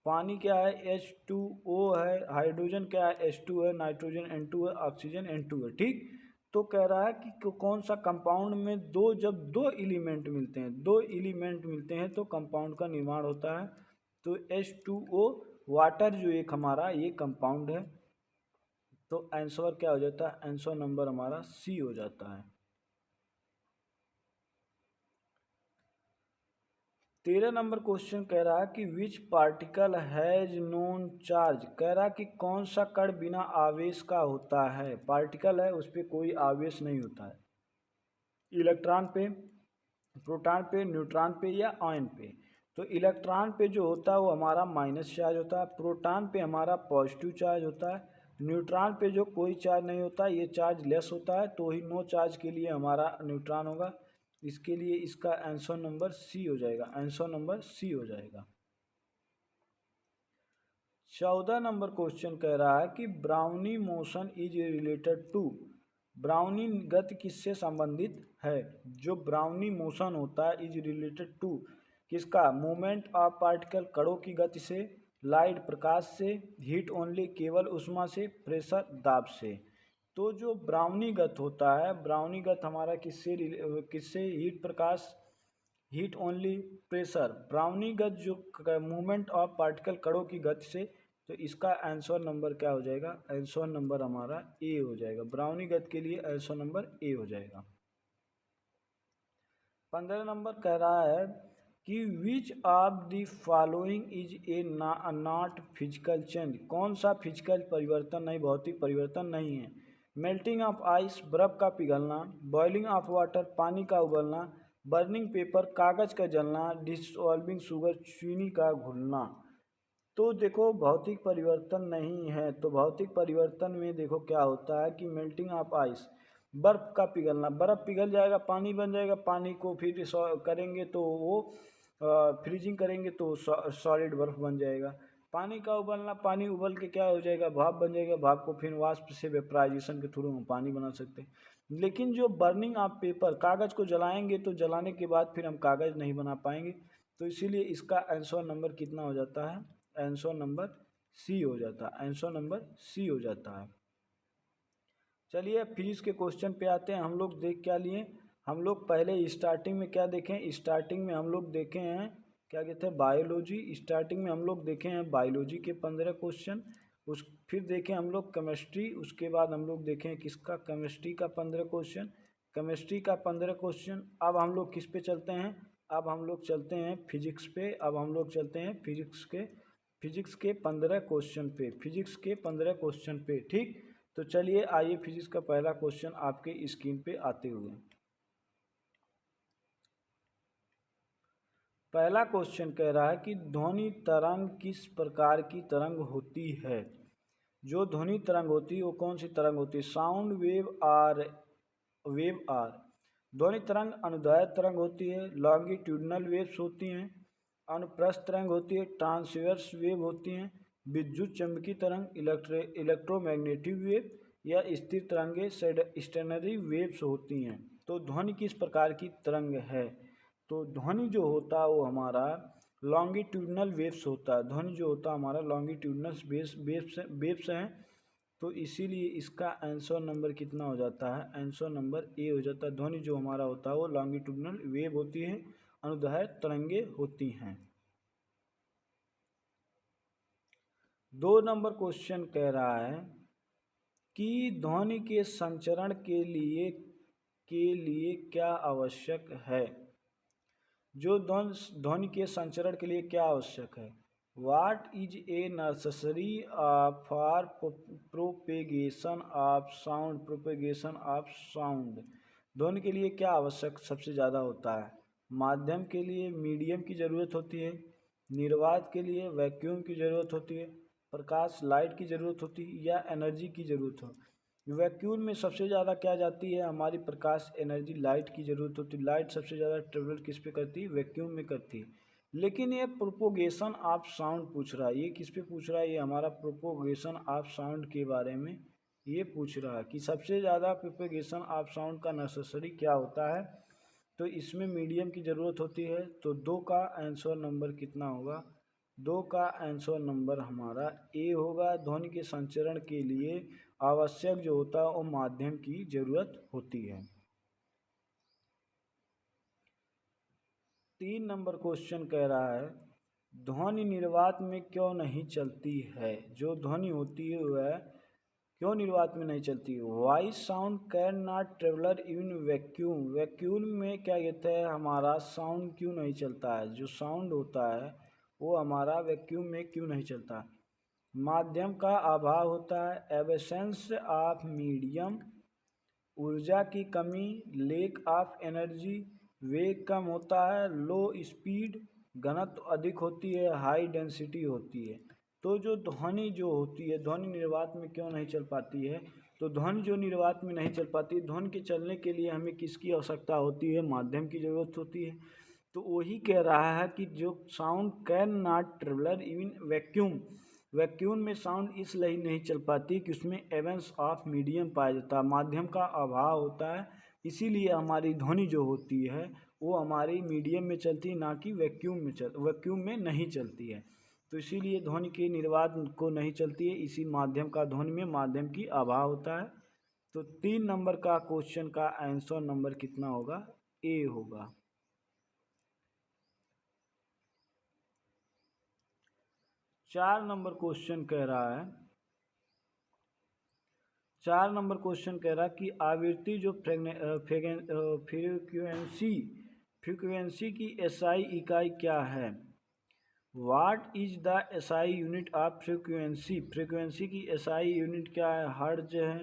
पानी क्या है? H2O है। हाइड्रोजन क्या है? H2 है। नाइट्रोजन N2 है। ऑक्सीजन N2 है। ठीक। तो कह रहा है कि कौन सा कंपाउंड में जब दो एलिमेंट मिलते हैं, तो कंपाउंड का निर्माण होता है। तो H2O वाटर जो एक हमारा ये कंपाउंड है। तो आंसर क्या हो जाता है? आंसर नंबर हमारा सी हो जाता है। 13 नंबर क्वेश्चन कह रहा है कि which particle has known charge. कह रहा है कि कौन सा कण बिना आवेश का होता है। पार्टिकल है, उस पर कोई आवेश नहीं होता है। इलेक्ट्रॉन पे, प्रोटॉन पे, न्यूट्रॉन पे या आयन पे। तो इलेक्ट्रॉन पे जो होता है वो हमारा माइनस चार्ज होता है, प्रोटॉन पे हमारा पॉजिटिव चार्ज होता है, न्यूट्रॉन पे जो कोई चार्ज नहीं होता, ये चार्ज लेस होता है, तो ही नो चार्ज के लिए हमारा न्यूट्रॉन होगा। इसके लिए इसका आंसर नंबर सी हो जाएगा, आंसर नंबर सी हो जाएगा। 14 नंबर क्वेश्चन कह रहा है कि brownie motion is related to. Brownie गति किससे संबंधित है? जो ब्राउनी मोशन होता है इज रिलेटेड टू किसका? मूवमेंट ऑफ पार्टिकल, कणों की गति से, लाइट प्रकाश से, हीट ओनली केवल उष्मा से, प्रेशर दाब से। तो जो ब्राउनी गत होता है, ब्राउनी गत हमारा किससे हीट प्रकाश, हीट ओनली, प्रेशर, ब्राउनी गत जो मूवमेंट ऑफ पार्टिकल कणों की गति से। तो इसका आंसर नंबर क्या हो जाएगा? आंसर नंबर हमारा ए हो जाएगा। ब्राउनी गत के लिए आंसर नंबर ए हो जाएगा। 15 नंबर कह रहा है कि which of the following is a not physical change. कौन सा फिजिकल परिवर्तन नहीं, भौतिक परिवर्तन नहीं है? मेल्टिंग ऑफ आइस, बर्फ का पिघलना, बॉइलिंग ऑफ वाटर, पानी का उबलना, बर्निंग पेपर, कागज का जलना, डिसॉल्विंग शुगर, चीनी का घुलना। तो देखो भौतिक परिवर्तन नहीं है, तो भौतिक परिवर्तन में देखो क्या होता है कि मेल्टिंग ऑफ आइस, बर्फ का पिघलना, बर्फ पिघल जाएगा, पानी बन जाएगा, पानी को फिर करेंगे तो वो फ्रीजिंग करेंगे तो सॉलिड बर्फ बन जाएगा। पानी का उबलना, पानी उबल के क्या हो जाएगा? भाप बन जाएगा, भाप को फिर वाष्प से वेपराइजेशन के थ्रू हम पानी बना सकते हैं। लेकिन जो बर्निंग ऑफ पेपर, कागज को जलाएंगे तो जलाने के बाद फिर हम कागज नहीं बना पाएंगे। तो इसीलिए इसका आंसर नंबर कितना हो जाता है? आंसर नंबर सी हो जाता है, आंसर नंबर सी हो जाता है। चलिए अब फिजिक्स के क्वेश्चन पे आते हैं। हम लोग देख क्या लिए? हम लोग पहले स्टार्टिंग में क्या देखें? स्टार्टिंग में हम लोग देखे हैं क्या कहते हैं? बायोलॉजी। स्टार्टिंग में हम लोग देखे हैं बायोलॉजी के 15 क्वेश्चन। फिर देखें हम लोग केमिस्ट्री। उसके बाद हम लोग देखें किसका? केमिस्ट्री का 15 क्वेश्चन, केमिस्ट्री का 15 क्वेश्चन। अब हम लोग किस पे चलते हैं? अब हम लोग चलते हैं फिजिक्स पे। अब हम लोग चलते हैं फिजिक्स के 15 क्वेश्चन पे, फिजिक्स के 15 क्वेश्चन पे। ठीक, तो चलिए आइए फिजिक्स का पहला क्वेश्चन आपके स्क्रीन पे आते हुए। पहला क्वेश्चन कह रहा है कि ध्वनि तरंग किस प्रकार की तरंग होती है? जो ध्वनि तरंग होती है वो कौन सी तरंग होती है? Sound wave are. ध्वनि तरंग अनुदैर्ध्य तरंग होती है, लॉन्गिट्यूडनल वेव्स होती हैं, अनुप्रस्थ तरंग होती है, ट्रांसवर्स वेव होती हैं, विद्युत चुम्बकीय तरंग, इलेक्ट्रोमैग्नेटिक वेव या स्थिर तरंगें स्टेशनरी वेव्स होती हैं। तो ध्वनि किस प्रकार की तरंग है? तो ध्वनि जो होता है वो हमारा लॉन्गिट्यूडनल वेव्स होता है। ध्वनि जो होता है हमारा लॉन्गिट्यूडनल वेव्स हैं। तो इसीलिए इसका आंसर नंबर कितना हो जाता है? आंसर नंबर ए हो जाता है। ध्वनि जो हमारा होता है वो लॉन्गिट्यूडनल वेव होती है, अनुदैर्ध्य तरंगे होती हैं। 2 नंबर क्वेश्चन कह रहा है कि ध्वनि के संचरण के लिए क्या आवश्यक है? जो ध्वनि के संचरण के लिए क्या आवश्यक है? What is a necessary for propagation of sound. ध्वनि के लिए क्या आवश्यक सबसे ज़्यादा होता है? माध्यम के लिए मीडियम की ज़रूरत होती है, निर्वात के लिए वैक्यूम की ज़रूरत होती है, प्रकाश लाइट की ज़रूरत होती है या एनर्जी की ज़रूरत हो। वैक्यूम में सबसे ज़्यादा क्या जाती है? हमारी प्रकाश एनर्जी लाइट की ज़रूरत होती है। लाइट सबसे ज़्यादा ट्रेवल किस पे करती है? वैक्यूम में करती है। लेकिन ये प्रोपोगेशन ऑफ साउंड पूछ रहा है। ये किस पे पूछ रहा है? ये हमारा प्रोपोगेशन ऑफ साउंड के बारे में ये पूछ रहा है कि सबसे ज़्यादा प्रोपोगेशन ऑफ साउंड का नेसेसरी क्या होता है। तो इसमें मीडियम की ज़रूरत होती है। तो 2 का आंसर नंबर कितना होगा? 2 का आंसर नंबर हमारा ए होगा। ध्वनि के संचरण के लिए आवश्यक जो होता है वो माध्यम की ज़रूरत होती है। 3 नंबर क्वेश्चन कह रहा है ध्वनि निर्वात में क्यों नहीं चलती है। जो ध्वनि होती है वह क्यों निर्वात में नहीं चलती। Y sound can not traveller in vacuum. Vacuum में क्या कहते हैं हमारा साउंड क्यों नहीं चलता है। जो साउंड होता है वो हमारा वैक्यूम में क्यों नहीं चलता। माध्यम का अभाव होता है, एब्सेंस ऑफ मीडियम, ऊर्जा की कमी, लेक ऑफ एनर्जी, वेग कम होता है, लो स्पीड, घनत्व अधिक होती है, हाई डेंसिटी होती है। तो जो ध्वनि जो होती है ध्वनि निर्वात में क्यों नहीं चल पाती है। तो ध्वनि जो निर्वात में नहीं चल पाती, ध्वनि के चलने के लिए हमें किसकी आवश्यकता होती है, माध्यम की ज़रूरत होती है। तो वही कह रहा है कि जो sound can not traveller even vacuum, vacuum में साउंड इसलिए नहीं चल पाती कि उसमें एवेंस ऑफ मीडियम पाया जाता है, माध्यम का अभाव होता है। इसीलिए हमारी ध्वनि जो होती है वो हमारी मीडियम में चलती है, ना कि वैक्यूम में नहीं चलती है। तो इसीलिए ध्वनि के निर्वात को नहीं चलती है, इसी माध्यम का ध्वनि में माध्यम की अभाव होता है। तो 3 नंबर का क्वेश्चन का आंसर नंबर कितना होगा, ए होगा। 4 नंबर क्वेश्चन कह रहा है 4 नंबर क्वेश्चन कह रहा है कि आवृत्ति जो फ्रीक्वेंसी की एसआई इकाई क्या है। What is the SI unit of frequency. Frequency की एसआई यूनिट क्या है, हर्ट्ज है,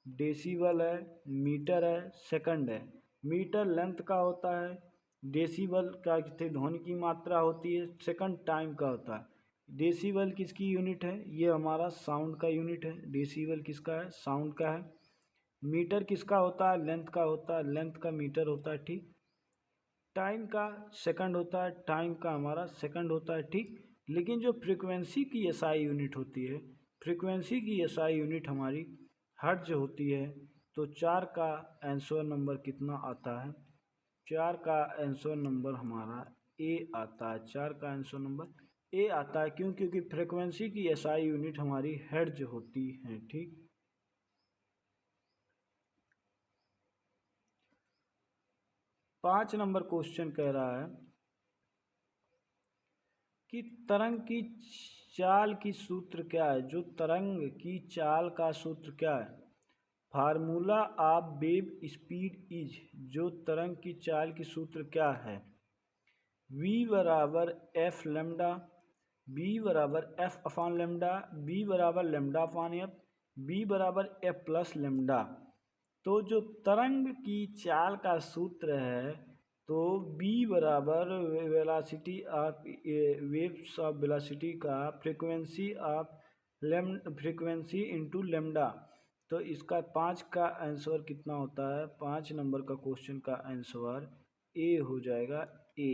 डेसिबल है, मीटर है, सेकंड है। मीटर लेंथ का होता है, डेसिबल का ध्वनि की मात्रा होती है, सेकंड टाइम का होता है। डेसिबल किसकी यूनिट है, ये हमारा साउंड का यूनिट है। डेसिबल किसका है, साउंड का है। मीटर किसका होता है, लेंथ का होता है, लेंथ का मीटर होता है, ठीक। टाइम का सेकंड होता है, टाइम का हमारा सेकंड होता है, ठीक। लेकिन जो फ्रीक्वेंसी की एसआई यूनिट होती है, फ्रीक्वेंसी की एसआई यूनिट हमारी हर्ट्ज होती है। तो 4 का आंसर नंबर कितना आता है, 4 का आंसर नंबर हमारा ए आता है। 4 का आंसर नंबर ए आता है, क्यों, क्योंकि फ्रीक्वेंसी की एसआई यूनिट हमारी हर्ट्ज होती है, ठीक। 5 नंबर क्वेश्चन कह रहा है कि तरंग की चाल की सूत्र क्या है। जो तरंग की चाल का सूत्र क्या है। Formula of wave speed is. जो तरंग की चाल की सूत्र क्या है। v बराबर एफ लेमडा, b बराबर एफ अपान लेमडा, b बराबर लेमडा अपान एफ, b बराबर एफ प्लस लेमडा। तो जो तरंग की चाल का सूत्र है तो b बराबर velocity of waves of velocity का फ्रीक्वेंसी इंटू लेमडा। तो इसका 5 का आंसर कितना होता है, 5 नंबर का क्वेश्चन का आंसर ए हो जाएगा, ए।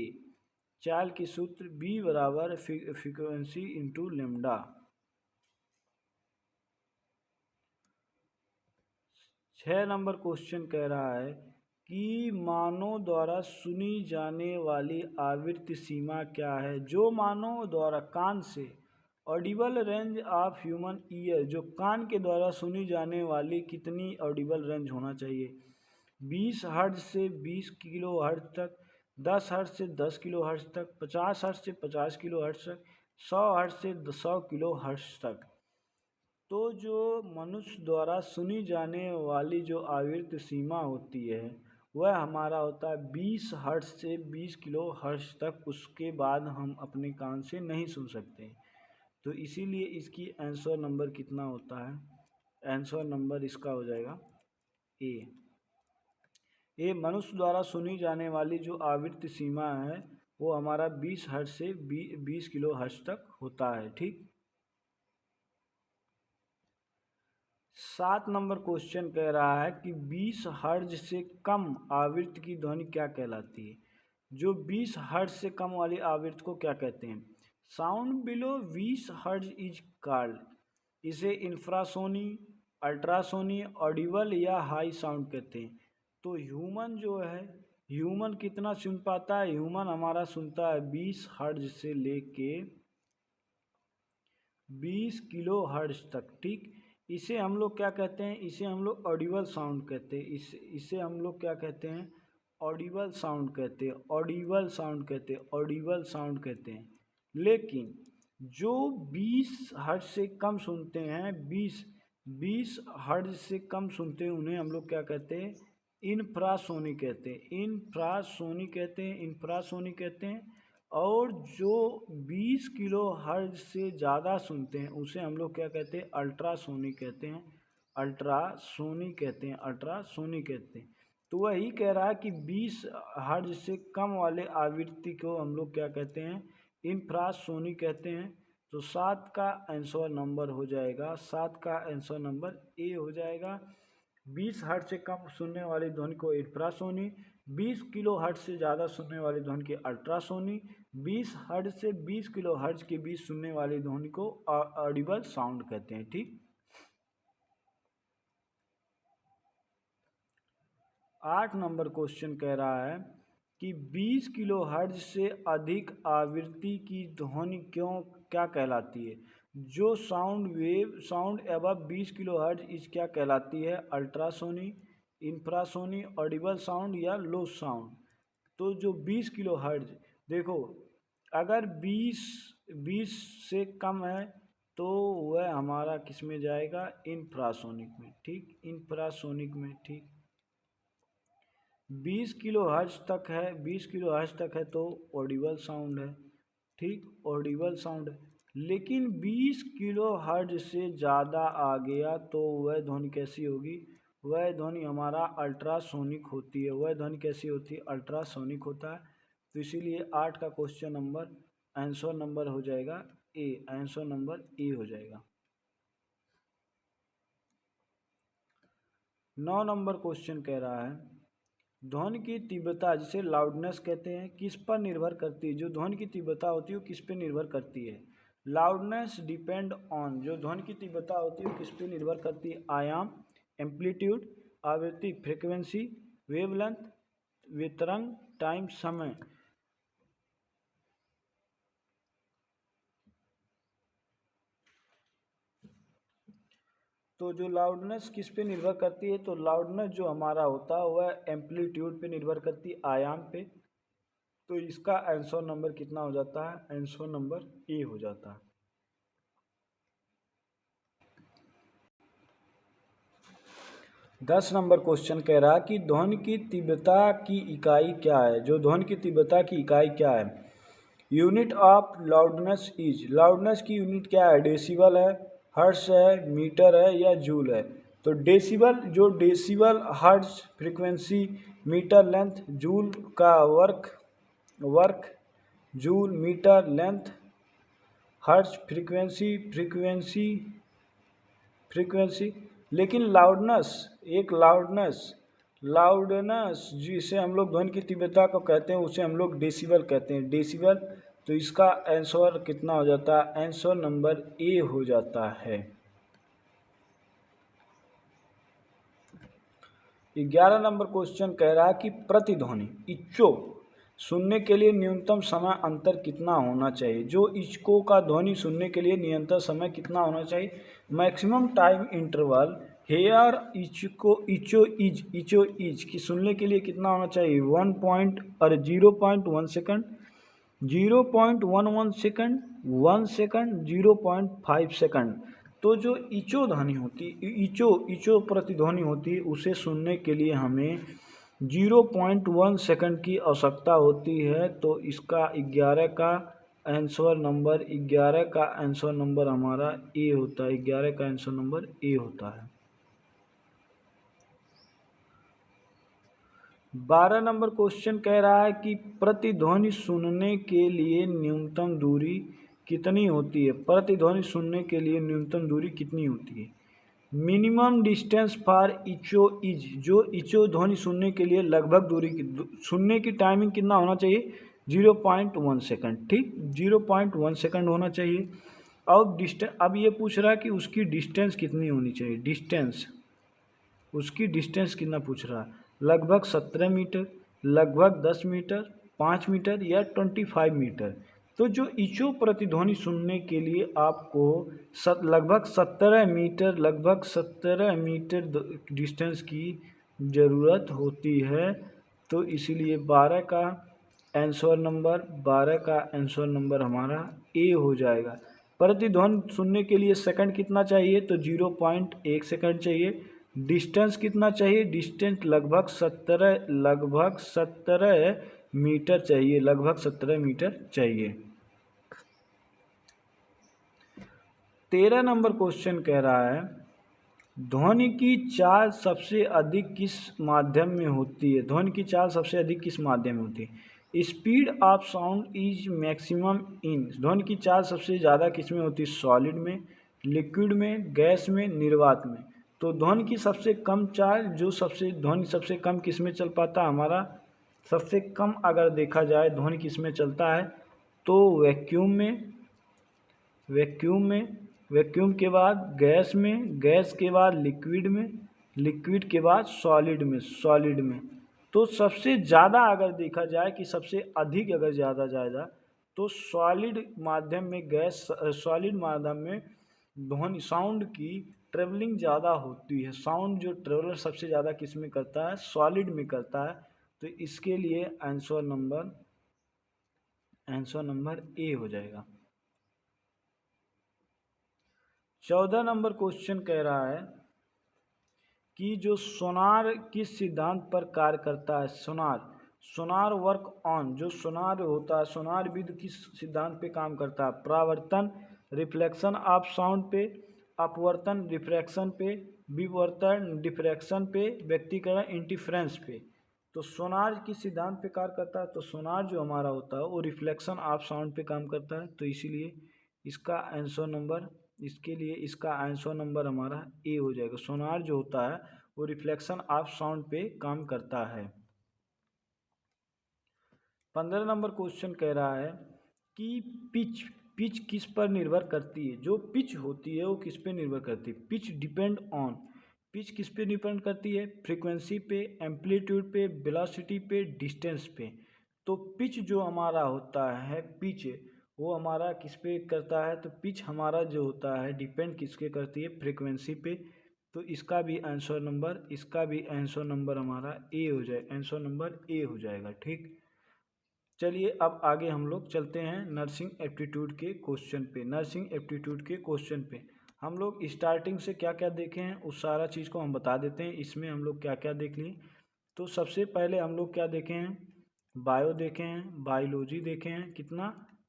चाल की सूत्र b बराबर frequency into lambda. 6 number question कह रहा है कि मानव द्वारा सुनी जाने वाली आवृत्ति सीमा क्या है। जो मानव द्वारा कान से Audible range of human ear, जो कान के द्वारा सुनी जाने वाली कितनी ऑडिबल रेंज होना चाहिए। 20 हर्ट्ज से 20 किलो हर्ट्ज तक, 10 हर्ट्ज से 10 किलो हर्ट्ज तक, 50 हर्ट्ज से 50 किलो हर्ट्ज तक, 100 हर्ट्ज से 100 किलो हर्ट्ज तक। तो जो मनुष्य द्वारा सुनी जाने वाली जो आवृत्ति सीमा होती है वह हमारा होता है 20 हर्ट्ज से 20 किलो हर्ट्ज तक। उसके बाद हम अपने कान से नहीं सुन सकते। तो इसीलिए इसकी आंसर नंबर कितना होता है, आंसर नंबर इसका हो जाएगा ए। ये मनुष्य द्वारा सुनी जाने वाली जो आवृत्ति सीमा है वो हमारा 20 हर्ट्ज से 20 किलो हर्ट्ज तक होता है, ठीक। 7 नंबर क्वेश्चन कह रहा है कि 20 हर्ट्ज से कम आवृत्ति की ध्वनि क्या कहलाती है। जो 20 हर्ट्ज से कम वाली आवृत्ति को क्या कहते हैं। Sound below 20 hertz is called. इसे इंफ्रासोनी, अल्ट्रासोनी, ऑडिबल या हाई साउंड कहते हैं। तो ह्यूमन जो है, ह्यूमन कितना सुन पाता है, ह्यूमन हमारा सुनता है 20 हर्ट्ज से लेके 20 किलो हर्ट्ज तक, ठीक। इसे हम लोग क्या कहते हैं, इसे हम लोग ऑडिबल साउंड कहते हैं। इसे हम लोग क्या कहते हैं, ऑडिबल साउंड कहते हैं, ऑडिबल साउंड कहते हैं, ऑडिबल साउंड कहते हैं। लेकिन जो 20 हर्ट्ज से कम सुनते हैं, 20 हर्ट्ज से कम सुनते हैं, उन्हें हम लोग क्या कहते हैं, इंफ्रासोनिक कहते हैं, इंफ्रासोनिक कहते हैं, इंफ्रासोनिक कहते हैं। और जो 20 किलो हर्ट्ज से ज़्यादा सुनते हैं उसे हम लोग क्या कहते हैं, अल्ट्रासोनिक कहते हैं, अल्ट्रासोनिक कहते हैं, अल्ट्रासोनिक कहते हैं। तो वही कह रहा है कि 20 हर्ट्ज से कम वाले आवृत्ति को हम लोग क्या कहते हैं, इंफ्रासोनिक कहते हैं। तो 7 का आंसर नंबर हो जाएगा, 7 का आंसर नंबर ए हो जाएगा। 20 हर्ट्ज से कम सुनने वाली ध्वनि को इंफ्रासोनिक, 20 किलो हर्ट्ज से ज़्यादा सुनने वाली ध्वनि की अल्ट्रासोनिक, 20 हर्ट्ज से 20 किलो हर्ट्ज के बीच सुनने वाली ध्वनि को ऑडिबल साउंड कहते हैं। ठीक, 8 नंबर क्वेश्चन कह रहा है कि 20 किलो हर्ट्ज से अधिक आवृत्ति की ध्वनि क्या कहलाती है। जो साउंड एबव 20 किलो हर्ट्ज इस क्या कहलाती है, अल्ट्रासोनिक, इंफ्रासोनिक, ऑडिबल साउंड या लो साउंड। तो जो 20 किलो हर्ट्ज, देखो अगर 20 से कम है तो वह हमारा किस में जाएगा, इंफ्रासोनिक में। ठीक, इंफ्रासोनिक में। ठीक, 20 किलो हर्ट्ज तक है, 20 किलो हर्ट्ज तक है तो ऑडिबल साउंड है। ठीक, ऑडिबल साउंड है। लेकिन 20 किलो हर्ट्ज से ज़्यादा आ गया तो वह ध्वनि कैसी होगी, वह ध्वनि हमारा अल्ट्रासोनिक होती है। वह ध्वनि कैसी होती है, अल्ट्रासोनिक होता है। तो इसीलिए 8 का क्वेश्चन नंबर आंसर नंबर हो जाएगा ए, आंसर नंबर ए हो जाएगा। 9 नंबर क्वेश्चन कह रहा है ध्वनि की तीव्रता जिसे लाउडनेस कहते हैं किस पर निर्भर करती है। जो ध्वनि की तीव्रता होती है वो किस पर निर्भर करती है, लाउडनेस डिपेंड ऑन। जो ध्वनि की तीव्रता होती है वो किस पे निर्भर करती है, आयाम, एम्पलीट्यूड, आवृत्ति, फ्रीक्वेंसी, वेवलेंथ, तरंग, टाइम, समय। तो जो लाउडनेस किस पे निर्भर करती है, तो लाउडनेस जो हमारा होता है वह एम्पलीट्यूड पे निर्भर करती है, आयाम पे। तो इसका आंसर नंबर कितना हो जाता है, आंसर नंबर ए हो जाता है। 10 नंबर क्वेश्चन कह रहा है कि ध्वनि की तीव्रता की इकाई क्या है। जो ध्वनि की तीव्रता की इकाई क्या है, unit of loudness is. Loudness की यूनिट क्या है, डेसिबल है, हर्ट्ज है, मीटर है या जूल है। तो डेसिबल, जो decibel, hertz, frequency, metre, length, joule का work, joule, metre, length, hertz, frequency. लेकिन लाउडनेस जिसे हम लोग ध्वनि की तीव्रता को कहते हैं उसे हम लोग डेसिबल कहते हैं, डेसिबल। तो इसका आंसर कितना हो जाता है, आंसर नंबर ए हो जाता है। 11 नंबर क्वेश्चन कह रहा है कि प्रतिध्वनि इच्को सुनने के लिए न्यूनतम समय अंतर कितना होना चाहिए। जो इच्को का ध्वनि सुनने के लिए न्यूनतम समय कितना होना चाहिए, maximum time interval hear echo is की सुनने के लिए कितना होना चाहिए, 0.1 सेकंड, 0.11 सेकंड, 1 सेकंड, 0.5 सेकंड। तो जो इचो ध्वनि होती, इचो प्रतिध्वनि होती, उसे सुनने के लिए हमें 0.1 सेकंड की आवश्यकता होती है। तो इसका 11 का आंसर नंबर हमारा ए होता है, 11 का आंसर नंबर ए होता है। 12 नंबर क्वेश्चन कह रहा है कि प्रतिध्वनि सुनने के लिए न्यूनतम दूरी कितनी होती है। प्रतिध्वनि सुनने के लिए न्यूनतम दूरी कितनी होती है, मिनिमम डिस्टेंस फॉर इचो इज। जो इचो ध्वनि सुनने के लिए लगभग दूरी सुनने की टाइमिंग कितना होना चाहिए, 0.1 सेकंड। ठीक, 0.1 सेकंड होना चाहिए। अब ये पूछ रहा है कि उसकी डिस्टेंस कितनी होनी चाहिए, उसकी डिस्टेंस कितना पूछ रहा है, लगभग 17 मीटर, लगभग 10 मीटर, 5 मीटर या 25 मीटर। तो जो इचो प्रतिध्वनि सुनने के लिए आपको लगभग 17 मीटर डिस्टेंस की ज़रूरत होती है। तो इसीलिए 12 का आंसर नंबर हमारा ए हो जाएगा। प्रतिध्वनि सुनने के लिए सेकंड कितना चाहिए, तो 0.1 सेकंड चाहिए। डिस्टेंस कितना चाहिए, डिस्टेंस लगभग 17 मीटर चाहिए, लगभग 17 मीटर चाहिए। 13 नंबर क्वेश्चन कह रहा है ध्वनि की चाल सबसे अधिक किस माध्यम में होती है। ध्वनि की चाल सबसे अधिक किस माध्यम में होती है। Speed of sound is maximum in. ध्वनि की चाल सबसे ज़्यादा किस में होती है, सॉलिड में, लिक्विड में, गैस में, निर्वात में। तो ध्वनि की सबसे कम चाल ध्वनि सबसे कम किस में चल पाता है, हमारा सबसे कम अगर देखा जाए ध्वनि किस में चलता है, तो वैक्यूम के बाद गैस में, गैस के बाद लिक्विड में, लिक्विड के बाद सॉलिड में। तो सबसे ज़्यादा अगर देखा जाए कि सबसे अधिक अगर ज़्यादा जाएगा तो सॉलिड माध्यम में ध्वनि साउंड की ट्रेवलिंग ज़्यादा होती है। साउंड जो ट्रेवलर सबसे ज़्यादा किस में करता है, सॉलिड में करता है। तो इसके लिए आंसर नंबर ए हो जाएगा। 14 नंबर क्वेश्चन कह रहा है कि जो सोनार किस सिद्धांत पर कार्य करता है। सोनार वर्क ऑन, जो सोनार होता है, सोनार विद किस सिद्धांत पे काम करता है, परावर्तन रिफ्लेक्शन ऑफ साउंड पे, अपवर्तन रिफ्रैक्शन पे, विवर्तन डिफ्रैक्शन पे, व्यक्तिकरण इंटरफेरेंस पे। तो सोनार किस सिद्धांत पे कार्य करता है, तो सोनार जो हमारा होता है वो रिफ्लेक्शन ऑफ साउंड पे काम करता है। तो इसीलिए इसका आंसर नंबर हमारा ए हो जाएगा। सोनार जो होता है वो रिफ्लेक्शन ऑफ साउंड पे काम करता है। 15 नंबर क्वेश्चन कह रहा है कि पिच किस पर निर्भर करती है। जो पिच होती है वो किस पे निर्भर करती है, पिच किस पे डिपेंड करती है, फ्रीक्वेंसी पे, एम्पलीट्यूड पे, वेलोसिटी पे, डिस्टेंस पे। तो पिच जो हमारा होता है, पिच वो हमारा किस पे करता है, तो पिच हमारा जो होता है डिपेंड किसके करती है, फ्रीक्वेंसी पे। तो इसका भी आंसर नंबर हमारा ए हो जाए, आंसर नंबर ए हो जाएगा। ठीक, चलिए अब आगे हम लोग चलते हैं नर्सिंग एप्टीट्यूड के क्वेश्चन पे। हम लोग स्टार्टिंग से क्या क्या देखे हैं उस सारा चीज़ को हम बता देते हैं। इसमें हम लोग क्या क्या देख लिए, तो सबसे पहले हम लोग क्या देखे हैं, बायो देखे हैं, बायोलॉजी देखे हैं, कितना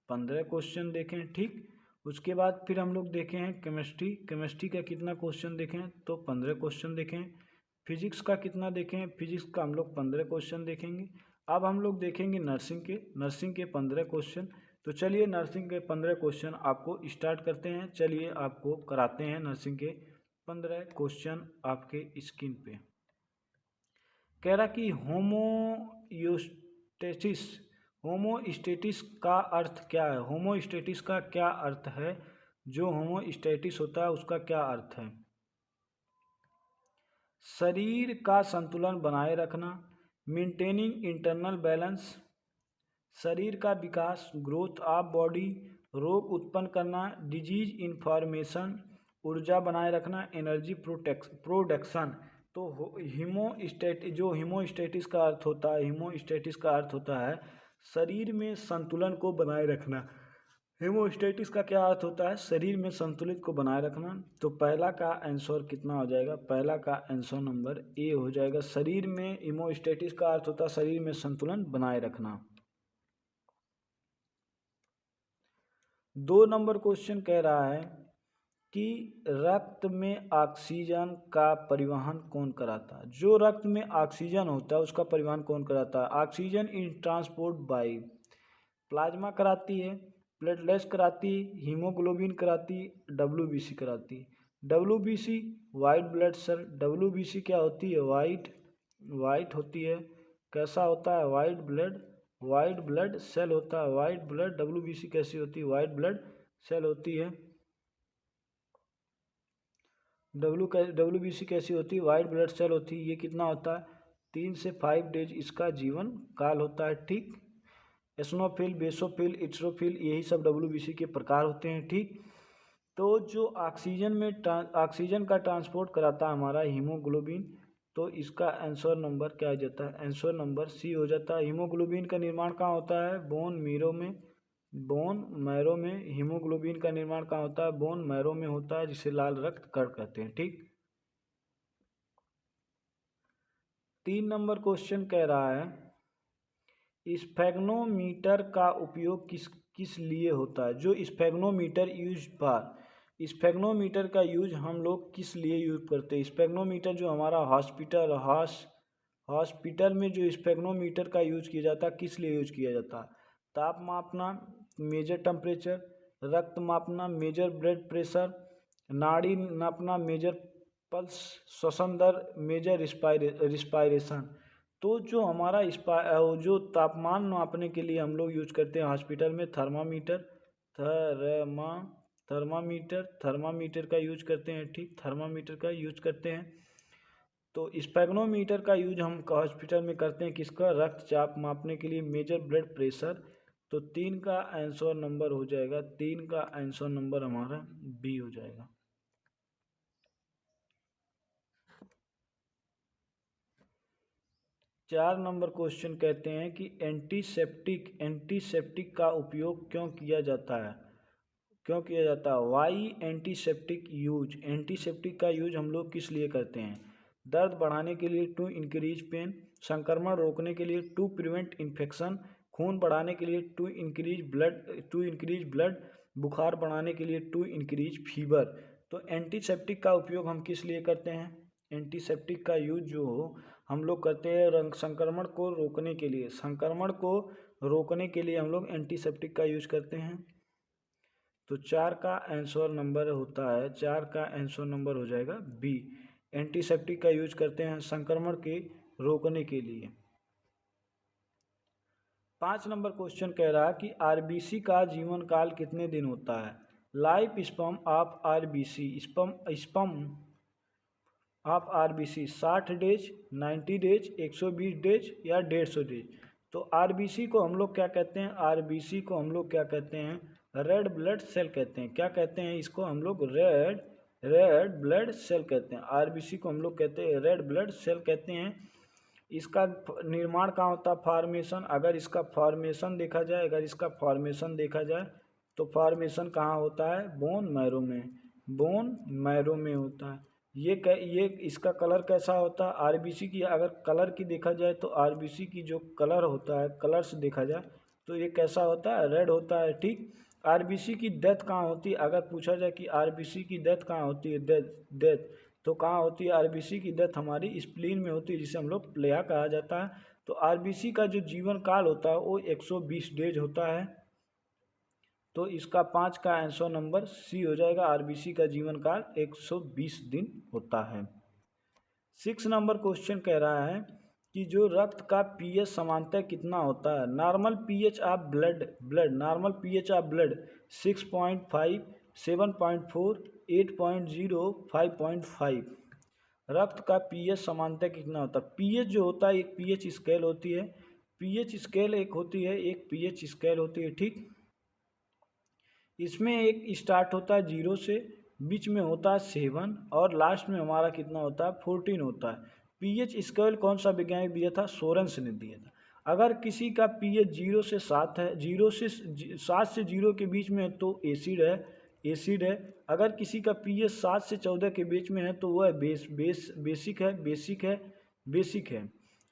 15 क्वेश्चन देखे हैं। ठीक, उसके बाद फिर हम लोग देखे हैं केमिस्ट्री का कितना क्वेश्चन देखे हैं, तो 15 क्वेश्चन देखे हैं। फिजिक्स का कितना देखे हैं, फिजिक्स का हम लोग 15 क्वेश्चन देखेंगे। अब हम लोग देखेंगे नर्सिंग के 15 क्वेश्चन। तो चलिए नर्सिंग के 15 क्वेश्चन आपको स्टार्ट करते हैं। चलिए आपको कराते हैं नर्सिंग के 15 क्वेश्चन आपके स्क्रीन पे। कह रहा कि होमोस्टेटिस का अर्थ क्या है। होमोस्टेटिस का क्या अर्थ है, जो होमोस्टेटिस होता है उसका क्या अर्थ है। शरीर का संतुलन बनाए रखना, मेंटेनिंग इंटरनल बैलेंस, शरीर का विकास, ग्रोथ ऑफ बॉडी, रोग उत्पन्न करना, डिजीज इन्फॉर्मेशन, ऊर्जा बनाए रखना, एनर्जी प्रोडक्शन। तो हीमोस्टेटिस का अर्थ होता है शरीर में संतुलन को बनाए रखना। हीमोस्टेटिस का क्या अर्थ होता है, शरीर में संतुलित को बनाए रखना। तो पहला का आंसर कितना हो जाएगा, पहला का आंसर नंबर ए हो जाएगा। शरीर में हीमोस्टेटिस का अर्थ होता है शरीर में संतुलन बनाए रखना। 2 नंबर क्वेश्चन कह रहा है कि रक्त में ऑक्सीजन का परिवहन कौन कराता है। जो रक्त में ऑक्सीजन होता है उसका परिवहन कौन कराता है। Oxygen in transport by plasma कराती है, प्लेटलेट्स कराती है, हीमोग्लोबिन कराती है, WBC कराती है। WBC white blood cell, WBC क्या होती है, वाइट होती है। कैसा होता है, वाइट ब्लड सेल होता है। वाइट ब्लड WBC कैसी होती है, वाइट ब्लड सेल होती है। WBC कैसी होती है, वाइट ब्लड सेल होती है। ये कितना होता है, 3 से 5 डेज इसका जीवन काल होता है। ठीक, एसनोफिल, बेसोफिल, इट्रोफिल, यही सब WBC के प्रकार होते हैं। ठीक, तो जो ऑक्सीजन का ट्रांसपोर्ट कराता है हमारा हीमोग्लोबिन, तो इसका आंसर नंबर क्या आ जाता है? आंसर नंबर सी हो जाता है। हीमोग्लोबिन का निर्माण कहाँ होता है? बोन मैरो में हीमोग्लोबिन का निर्माण कहाँ होता है? बोन मैरो में होता है, जिसे लाल रक्त कण कहते हैं। ठीक, 3 नंबर क्वेश्चन कह रहा है स्फेग्नोमीटर का उपयोग किस लिए होता है? जो स्फेग्नोमीटर का यूज हम लोग किस लिए यूज करते हैं? स्फेग्नोमीटर जो हमारा हॉस्पिटल में जो स्फेग्नोमीटर का यूज किया जाता है, किस लिए यूज किया जाता है? ताप मापना, मेजर टेम्परेचर, रक्त मापना, मेजर ब्लड प्रेशर, नाड़ी नापना, मेजर पल्स, श्वसन दर, मेजर रिस्पायरेशन। तो जो हमारा जो तापमान नापने के लिए हम लोग यूज करते हैं हॉस्पिटल में, थर्मामीटर का यूज करते हैं। ठीक, थर्मामीटर का यूज करते हैं। तो स्फेग्नोमीटर का यूज हम हॉस्पिटल में करते हैं किसका? रक्तचाप मापने के लिए, मेजर ब्लड प्रेशर। तो 3 का आंसर नंबर हो जाएगा, 3 का आंसर नंबर हमारा बी हो जाएगा। 4 नंबर क्वेश्चन कहते हैं कि एंटीसेप्टिक का उपयोग क्यों किया जाता है? वाई एंटीसेप्टिक का यूज हम लोग किस लिए करते हैं? दर्द बढ़ाने के लिए, टू इंक्रीज पेन, संक्रमण रोकने के लिए, टू प्रिवेंट इन्फेक्शन, खून बढ़ाने के लिए, टू इंक्रीज ब्लड, बुखार बढ़ाने के लिए, टू इंक्रीज फीवर। तो एंटीसेप्टिक का उपयोग हम किस लिए करते हैं? एंटीसेप्टिक का यूज जो हम लोग करते हैं संक्रमण को रोकने के लिए, हम लोग एंटीसेप्टिक का यूज करते हैं। तो 4 का आंसर नंबर होता है, 4 का आंसर नंबर हो जाएगा बी। एंटीसेप्टिक का यूज करते हैं संक्रमण के रोकने के लिए। 5 नंबर क्वेश्चन कह रहा है कि आरबीसी का जीवन काल कितने दिन होता है? Life span of RBC, sperm of RBC 60 days, 90 days, 120 days या 150 डेज। तो आरबीसी को हम लोग क्या कहते हैं? आरबीसी को हम लोग क्या कहते हैं? रेड ब्लड सेल कहते हैं। क्या कहते हैं इसको? हम लोग रेड ब्लड सेल कहते हैं। आरबीसी को हम लोग कहते हैं रेड ब्लड सेल कहते हैं। इसका निर्माण कहाँ होता है? फॉर्मेशन। अगर इसका फॉर्मेशन देखा जाए तो फॉर्मेशन कहाँ होता है? बोन मैरो में होता है। ये इसका कलर कैसा होता है? आरबीसी की अगर कलर की देखा जाए तो आरबीसी की जो कलर होता है, कलर्स देखा जाए तो ये कैसा होता है? रेड होता है। ठीक, आरबीसी की डेथ कहाँ होती है? अगर पूछा जाए कि आरबीसी की डेथ कहाँ होती है, डेथ तो कहाँ होती है? आरबीसी की डेथ हमारी स्प्लीन में होती है, जिसे हम लोग प्लेहा कहा जाता है। तो आरबीसी का जो जीवन काल होता है वो 120 डेज होता है। तो इसका 5 का आंसर नंबर सी हो जाएगा। आरबीसी का जीवन काल 120 दिन होता है। 6 नंबर क्वेश्चन कह रहा है कि जो रक्त का पीएच सामान्यतः कितना होता है? Normal pH of blood 6.5, 7.4, 8.0, 5.5। रक्त का पीएच सामान्यतः कितना होता है? पीएच जो होता है एक पीएच स्केल होती है, एक पीएच स्केल होती है। ठीक, इसमें एक स्टार्ट होता है 0 से, बीच में होता है 7 और लास्ट में हमारा कितना होता है? 14 होता है। पीएच स्केल कौन सा वैज्ञानिक दिया था? सोरेंस ने दिया था। अगर किसी का पीएच 0 से 7 है, 7 से 0 के बीच में है तो एसिड है। अगर किसी का पीएच 7 से 14 के बीच में है तो वह बेसिक है।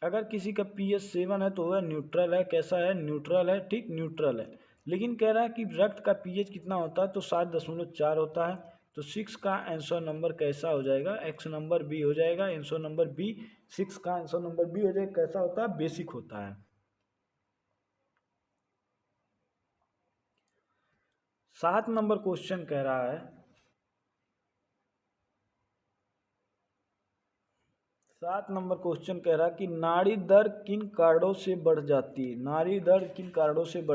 अगर किसी का पीएच 7 है तो वह न्यूट्रल है। कैसा है? न्यूट्रल है। ठीक, न्यूट्रल है। लेकिन कह रहा है कि रक्त का पीएच कितना होता है? तो 7.4 होता है। तो 6 का आंसर नंबर कैसा हो जाएगा? एक्स नंबर बी हो जाएगा। आंसर नंबर बी, 6 का आंसर नंबर बी हो जाएगा। कैसा होता है? बेसिक होता है। 7 नंबर क्वेश्चन कह रहा है 7 नंबर क्वेश्चन कह रहा है कि नाड़ी दर किन कारणों से बढ़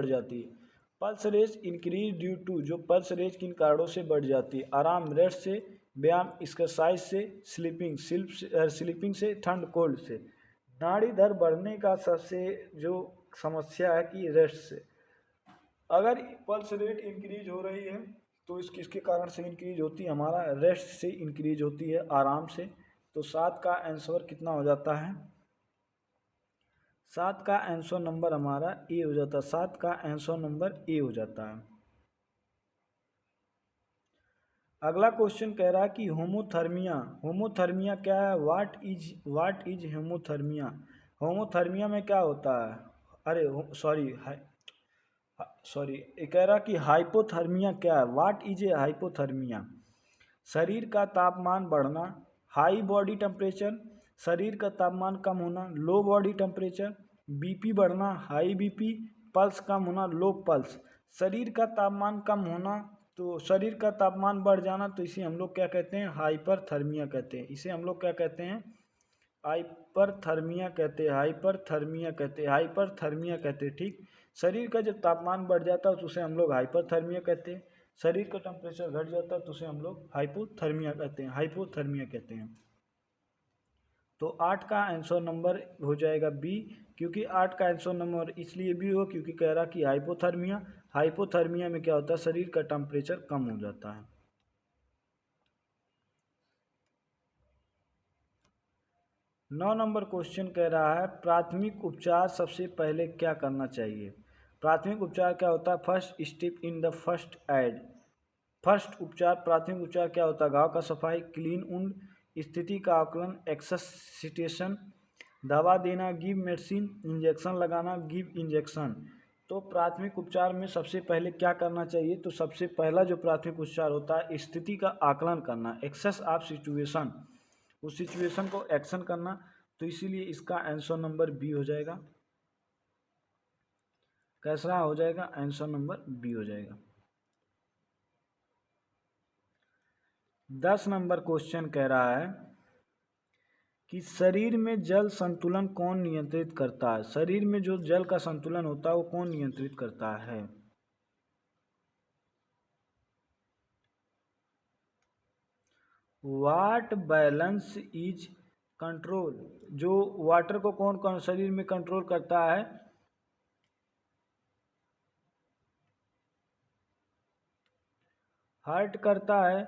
जाती है? Pulse rate increase due to, जो पल्स रेट किन कारणों से बढ़ जाती है? आराम, रेस्ट से, व्यायाम, एक्सरसाइज से, स्लीपिंग से, ठंड कोल्ड से। नाड़ी दर बढ़ने का सबसे जो समस्या है कि रेस्ट से, अगर पल्स रेट इंक्रीज हो रही है तो इस किसके कारण से इंक्रीज होती है, हमारा रेस्ट से इंक्रीज होती है, आराम से। तो 7 का आंसर कितना हो जाता है, 7 का आंसर नंबर हमारा ए हो जाता है, 7 का आंसर नंबर ए हो जाता है। अगला क्वेश्चन कह रहा है कि होमोथर्मिया, होमोथर्मिया क्या है, व्हाट इज होमोथर्मिया, होमोथर्मिया में क्या होता है, अरे सॉरी सॉरी, ये कह रहा कि हाइपोथर्मिया क्या है, व्हाट इज ए हाइपोथर्मिया, शरीर का तापमान बढ़ना, हाई बॉडी टेम्परेचर, शरीर का तापमान कम होना, लो बॉडी टेम्परेचर, बीपी बढ़ना, हाई बीपी, पल्स कम होना, लो पल्स। शरीर का तापमान कम होना, तो शरीर का तापमान बढ़ जाना, तो इसे हम लोग क्या कहते हैं, हाइपरथर्मिया कहते हैं, इसे हम लोग क्या कहते हैं, हाइपरथर्मिया कहते हैं, हाइपरथर्मिया कहते हैं, हाइपरथर्मिया कहते हैं, ठीक। शरीर का जब तापमान बढ़ जाता है तो उसे हम लोग हाइपरथर्मिया कहते हैं, शरीर का टेम्परेचर घट जाता है तो उसे हम लोग हाइपोथर्मिया कहते हैं, हाइपोथर्मिया कहते हैं। तो 8 का आंसर नंबर हो जाएगा बी, क्योंकि 8 का आंसर नंबर इसलिए भी हो क्योंकि कह रहा कि हाइपोथर्मिया, हाइपोथर्मिया में क्या होता है, शरीर का टेम्परेचर कम हो जाता है। 9 नंबर क्वेश्चन कह रहा है प्राथमिक उपचार सबसे पहले क्या करना चाहिए, प्राथमिक उपचार क्या होता है, first step in the first aid, first उपचार, प्राथमिक उपचार क्या होता है, घाव का सफाई, क्लीन उंड, स्थिति का आकलन, एक्ससिटेशन, दवा देना, गिव मेडिसिन, इंजेक्शन लगाना, गिव इंजेक्शन। तो प्राथमिक उपचार में सबसे पहले क्या करना चाहिए, तो सबसे पहला जो प्राथमिक उपचार होता है स्थिति का आकलन करना, एक्सेस ऑफ सिचुएशन, उस सिचुएशन को एक्शन करना, तो इसीलिए इसका आंसर नंबर बी हो जाएगा, कैसा हो जाएगा, आंसर नंबर बी हो जाएगा। 10 नंबर क्वेश्चन कह रहा है कि शरीर में जल संतुलन कौन नियंत्रित करता है, शरीर में जो जल का संतुलन होता है वो कौन नियंत्रित करता है, वाट बैलेंस इज कंट्रोल, जो वाटर को कौन कौन शरीर में कंट्रोल करता है, हार्ट करता है,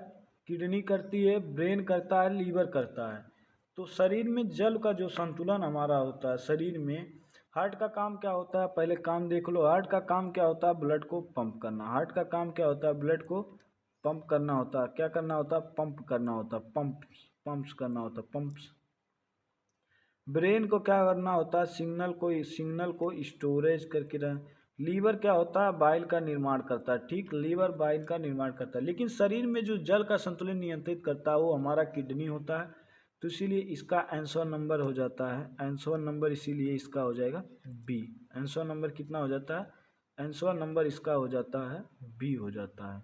किडनी करती है, ब्रेन करता है, लीवर करता है। तो शरीर में जल का जो संतुलन हमारा होता है शरीर में, हार्ट का काम क्या होता है, पहले काम देख लो, हार्ट का काम क्या होता है, ब्लड को पंप करना, हार्ट का काम क्या होता है, ब्लड को पंप करना होता है, क्या करना होता है, पंप करना होता है, पंप्स करना होता है, पंप्स। ब्रेन को क्या करना होता है, सिग्नल को स्टोरेज करके रह। लीवर क्या होता है, बाइल का निर्माण करता है, ठीक, लीवर बाइल का निर्माण करता है। लेकिन शरीर में जो जल का संतुलन नियंत्रित करता है वो हमारा किडनी होता है, तो इसीलिए इसका आंसर नंबर हो जाता है, आंसर नंबर इसीलिए इसका हो जाएगा बी। आंसर नंबर कितना हो जाता है, आंसर नंबर इसका हो जाता है बी हो जाता है।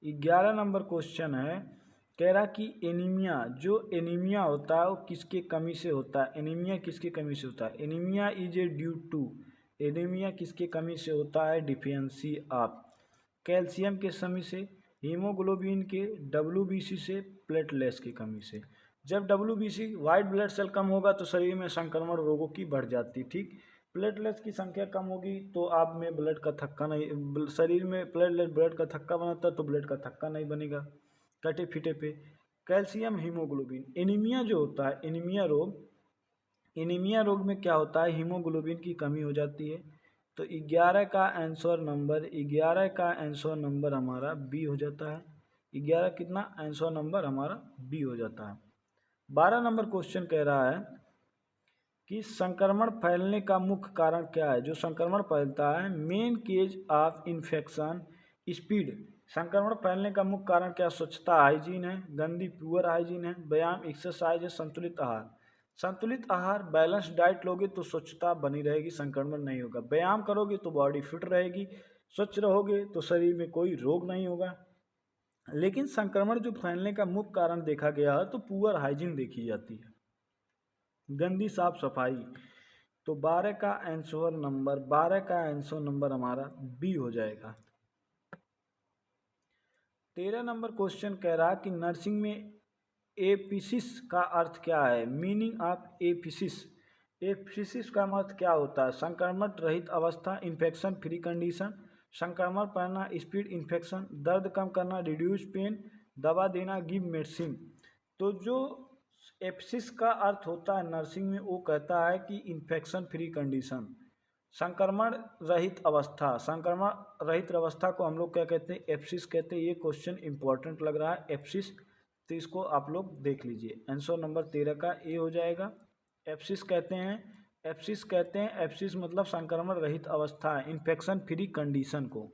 11 नंबर क्वेश्चन है, कह रहा कि एनीमिया, जो एनीमिया होता है वो किसके कमी से होता है, एनीमिया किसकी कमी से होता है, anaemia is a due to, anaemia किसके कमी से होता है, डिफिशिएंसी ऑफ कैल्शियम के कमी से, हीमोग्लोबिन के, डब्ल्यूबीसी से, प्लेटलेट्स की कमी से। जब डब्ल्यूबीसी वाइट ब्लड सेल कम होगा तो शरीर में संक्रमण रोगों की बढ़ जाती, ठीक। प्लेटलेट्स की संख्या कम होगी तो आप में ब्लड का थक्का नहीं, शरीर में प्लेटलेट ब्लड का थक्का बनाता है तो ब्लड का थक्का नहीं बनेगा कटे फीटे पे। कैल्शियम, हीमोग्लोबिन, एनीमिया जो होता है, एनीमिया रोग में क्या होता है, हीमोग्लोबिन की कमी हो जाती है। तो 11 का आंसर नंबर हमारा बी हो जाता है, 11 कितना आंसर नंबर हमारा बी हो जाता है। 12 नंबर क्वेश्चन कह रहा है कि संक्रमण फैलने का मुख्य कारण क्या है, जो संक्रमण फैलता है, main cause of infection, speed, संक्रमण फैलने का मुख्य कारण क्या, स्वच्छता हाइजीन है, गंदी पुअर हाइजीन है, व्यायाम एक्सरसाइज है, संतुलित आहार। संतुलित आहार बैलेंस डाइट लोगे तो स्वच्छता बनी रहेगी, संक्रमण नहीं होगा, व्यायाम करोगे तो बॉडी फिट रहेगी, स्वच्छ रहोगे तो शरीर में कोई रोग नहीं होगा। लेकिन संक्रमण जो फैलने का मुख्य कारण देखा गया है तो पुअर हाइजीन देखी जाती है, गंदी साफ सफाई। तो 12 का आंसर नंबर हमारा बी हो जाएगा। 13 नंबर क्वेश्चन कह रहा कि नर्सिंग में एपिसिस का अर्थ क्या है? Meaning of apices. एपिसिस का अर्थ क्या होता है? संक्रमण रहित अवस्था, इन्फेक्शन फ्री कंडीशन, संक्रमण पड़ना, स्पीड इन्फेक्शन, दर्द कम करना, रिड्यूस पेन, दवा देना, गिव मेडिसिन। तो जो एपिसिस का अर्थ होता है नर्सिंग में, वो कहता है कि इन्फेक्शन फ्री कंडीशन, संक्रमण रहित अवस्था। संक्रमण रहित अवस्था को हम लोग क्या कहते हैं? एप्सिस कहते हैं। ये क्वेश्चन इंपॉर्टेंट लग रहा है, एप्सिस, तो इसको आप लोग देख लीजिए। आंसर नंबर 13 का ए हो जाएगा। एप्सिस कहते हैं, एप्सिस कहते हैं, एप्सिस मतलब संक्रमण रहित अवस्था, इन्फेक्शन फ्री कंडीशन को।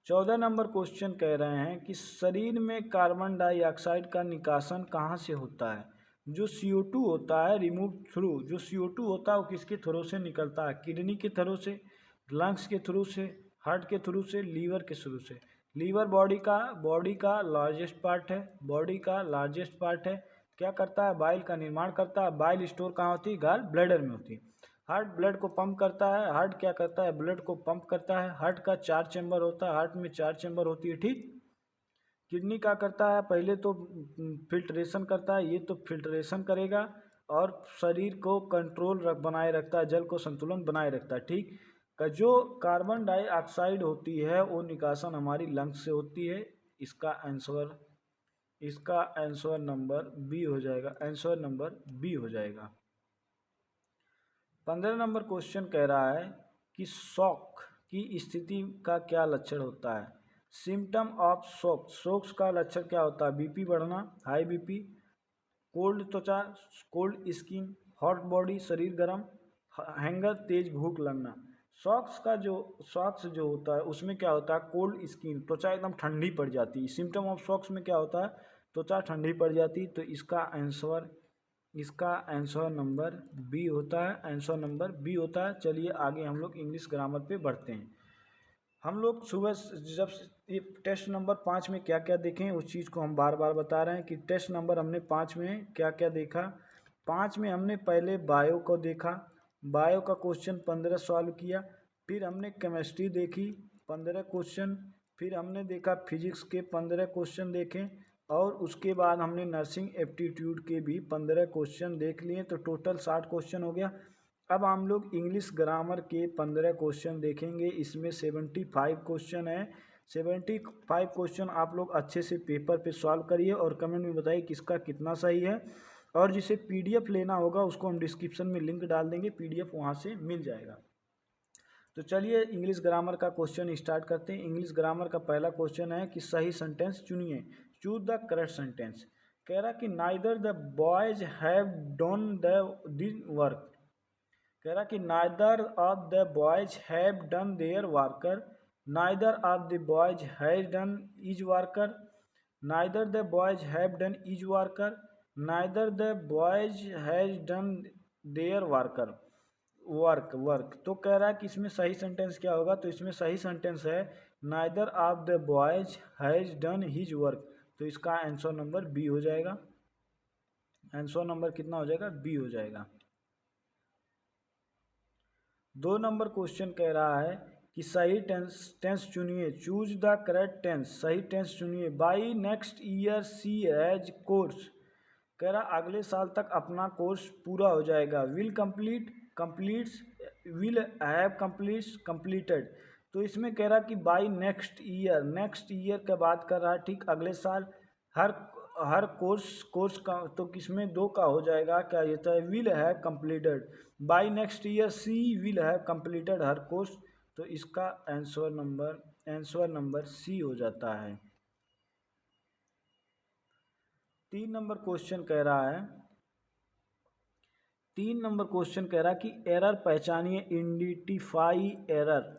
14 नंबर क्वेश्चन कह रहे हैं कि शरीर में कार्बन डाइऑक्साइड का निकासन कहाँ से होता है? जो CO2 होता है रिमूव थ्रू, जो CO2 होता है वो किसके थ्रू से निकलता है? किडनी के थ्रू से, लंग्स के थ्रू से, हार्ट के थ्रू से, लीवर के थ्रू से। लीवर बॉडी का लार्जेस्ट पार्ट है, बॉडी का लार्जेस्ट पार्ट है। क्या करता है? बाइल का निर्माण करता है। बाइल स्टोर कहाँ होती है? गॉल ब्लैडर में होती है। हार्ट ब्लड को पंप करता है। हार्ट क्या करता है? ब्लड को पंप करता है। हार्ट का 4 चैम्बर होता है, हार्ट में 4 चैम्बर होती है, ठीक। किडनी क्या करता है? पहले तो फिल्ट्रेशन करता है, ये तो फिल्ट्रेशन करेगा और शरीर को कंट्रोल बनाए रखता है, जल को संतुलन बनाए रखता है, ठीक। का जो कार्बन डाइऑक्साइड होती है वो निकासन हमारी लंग्स से होती है। इसका आंसर नंबर बी हो जाएगा। आंसर नंबर बी हो जाएगा। 15 नंबर क्वेश्चन कह रहा है कि शॉक की स्थिति का क्या लक्षण होता है? सिम्टम ऑफ शॉक, शॉक्स का लक्षण क्या होता है? बीपी बढ़ना, हाई बीपी, कोल्ड त्वचा, कोल्ड स्किन, हॉट बॉडी, शरीर गर्म, हैंगर, तेज भूख लगना। शॉक्स जो होता है उसमें क्या होता है? कोल्ड स्किन, त्वचा एकदम ठंडी पड़ जाती है। सिम्टम ऑफ शॉक्स में क्या होता है? त्वचा ठंडी पड़ जाती है। तो इसका आंसर नंबर बी होता है। आंसर नंबर बी होता है। चलिए आगे हम लोग इंग्लिश ग्रामर पे बढ़ते हैं। हम लोग सुबह जब ये टेस्ट नंबर 5 में क्या क्या देखें उस चीज़ को हम बार बार बता रहे हैं कि टेस्ट नंबर हमने 5 में क्या क्या देखा। 5 में हमने पहले बायो को देखा, बायो का क्वेश्चन 15 सॉल्व किया। फिर हमने केमिस्ट्री देखी 15 क्वेश्चन। फिर हमने देखा फिजिक्स के 15 क्वेश्चन देखे। और उसके बाद हमने नर्सिंग एप्टीट्यूड के भी 15 क्वेश्चन देख लिए, तो टोटल 60 क्वेश्चन हो गया। अब हम लोग इंग्लिश ग्रामर के 15 क्वेश्चन देखेंगे। इसमें 75 क्वेश्चन है। 75 क्वेश्चन आप लोग अच्छे से पेपर पे सॉल्व करिए और कमेंट में बताइए किसका कितना सही है। और जिसे PDF लेना होगा उसको हम डिस्क्रिप्शन में लिंक डाल देंगे, PDF वहाँ से मिल जाएगा। तो चलिए इंग्लिश ग्रामर का क्वेश्चन स्टार्ट करते हैं। इंग्लिश ग्रामर का पहला क्वेश्चन है कि सही सेंटेंस चुनिए, चूज द करेक्ट सेंटेंस। कह रहा कि neither the boys have done this work. कह रहा कि neither of the boys have done their worker, neither of the boys has done is worker, neither the boys have done is worker, neither the boys has done their worker. Work तो कह रहा है कि इसमें सही sentence क्या होगा? तो इसमें सही सेंटेंस है neither of the boys has done his work. तो इसका आंसर नंबर बी हो जाएगा। आंसर नंबर कितना हो जाएगा? बी हो जाएगा। 2 नंबर क्वेश्चन कह रहा है कि सही टेंस चुनिए, चूज द करेक्ट टेंस। सही टेंस चुनिए। By next year she has course. कह रहा अगले साल तक अपना कोर्स पूरा हो जाएगा। Will complete, completes, will have completes, completed. तो इसमें कह रहा कि बाई नेक्स्ट ईयर का बात कर रहा है, ठीक, अगले साल। हर हर कोर्स का तो किसमें 2 का हो जाएगा, क्या ये तो will have completed. By next year she will have completed her course. तो इसका आंसर नंबर सी हो जाता है। 3 नंबर क्वेश्चन कह रहा है, 3 नंबर क्वेश्चन कह रहा है कि एरर पहचानिए, identify error.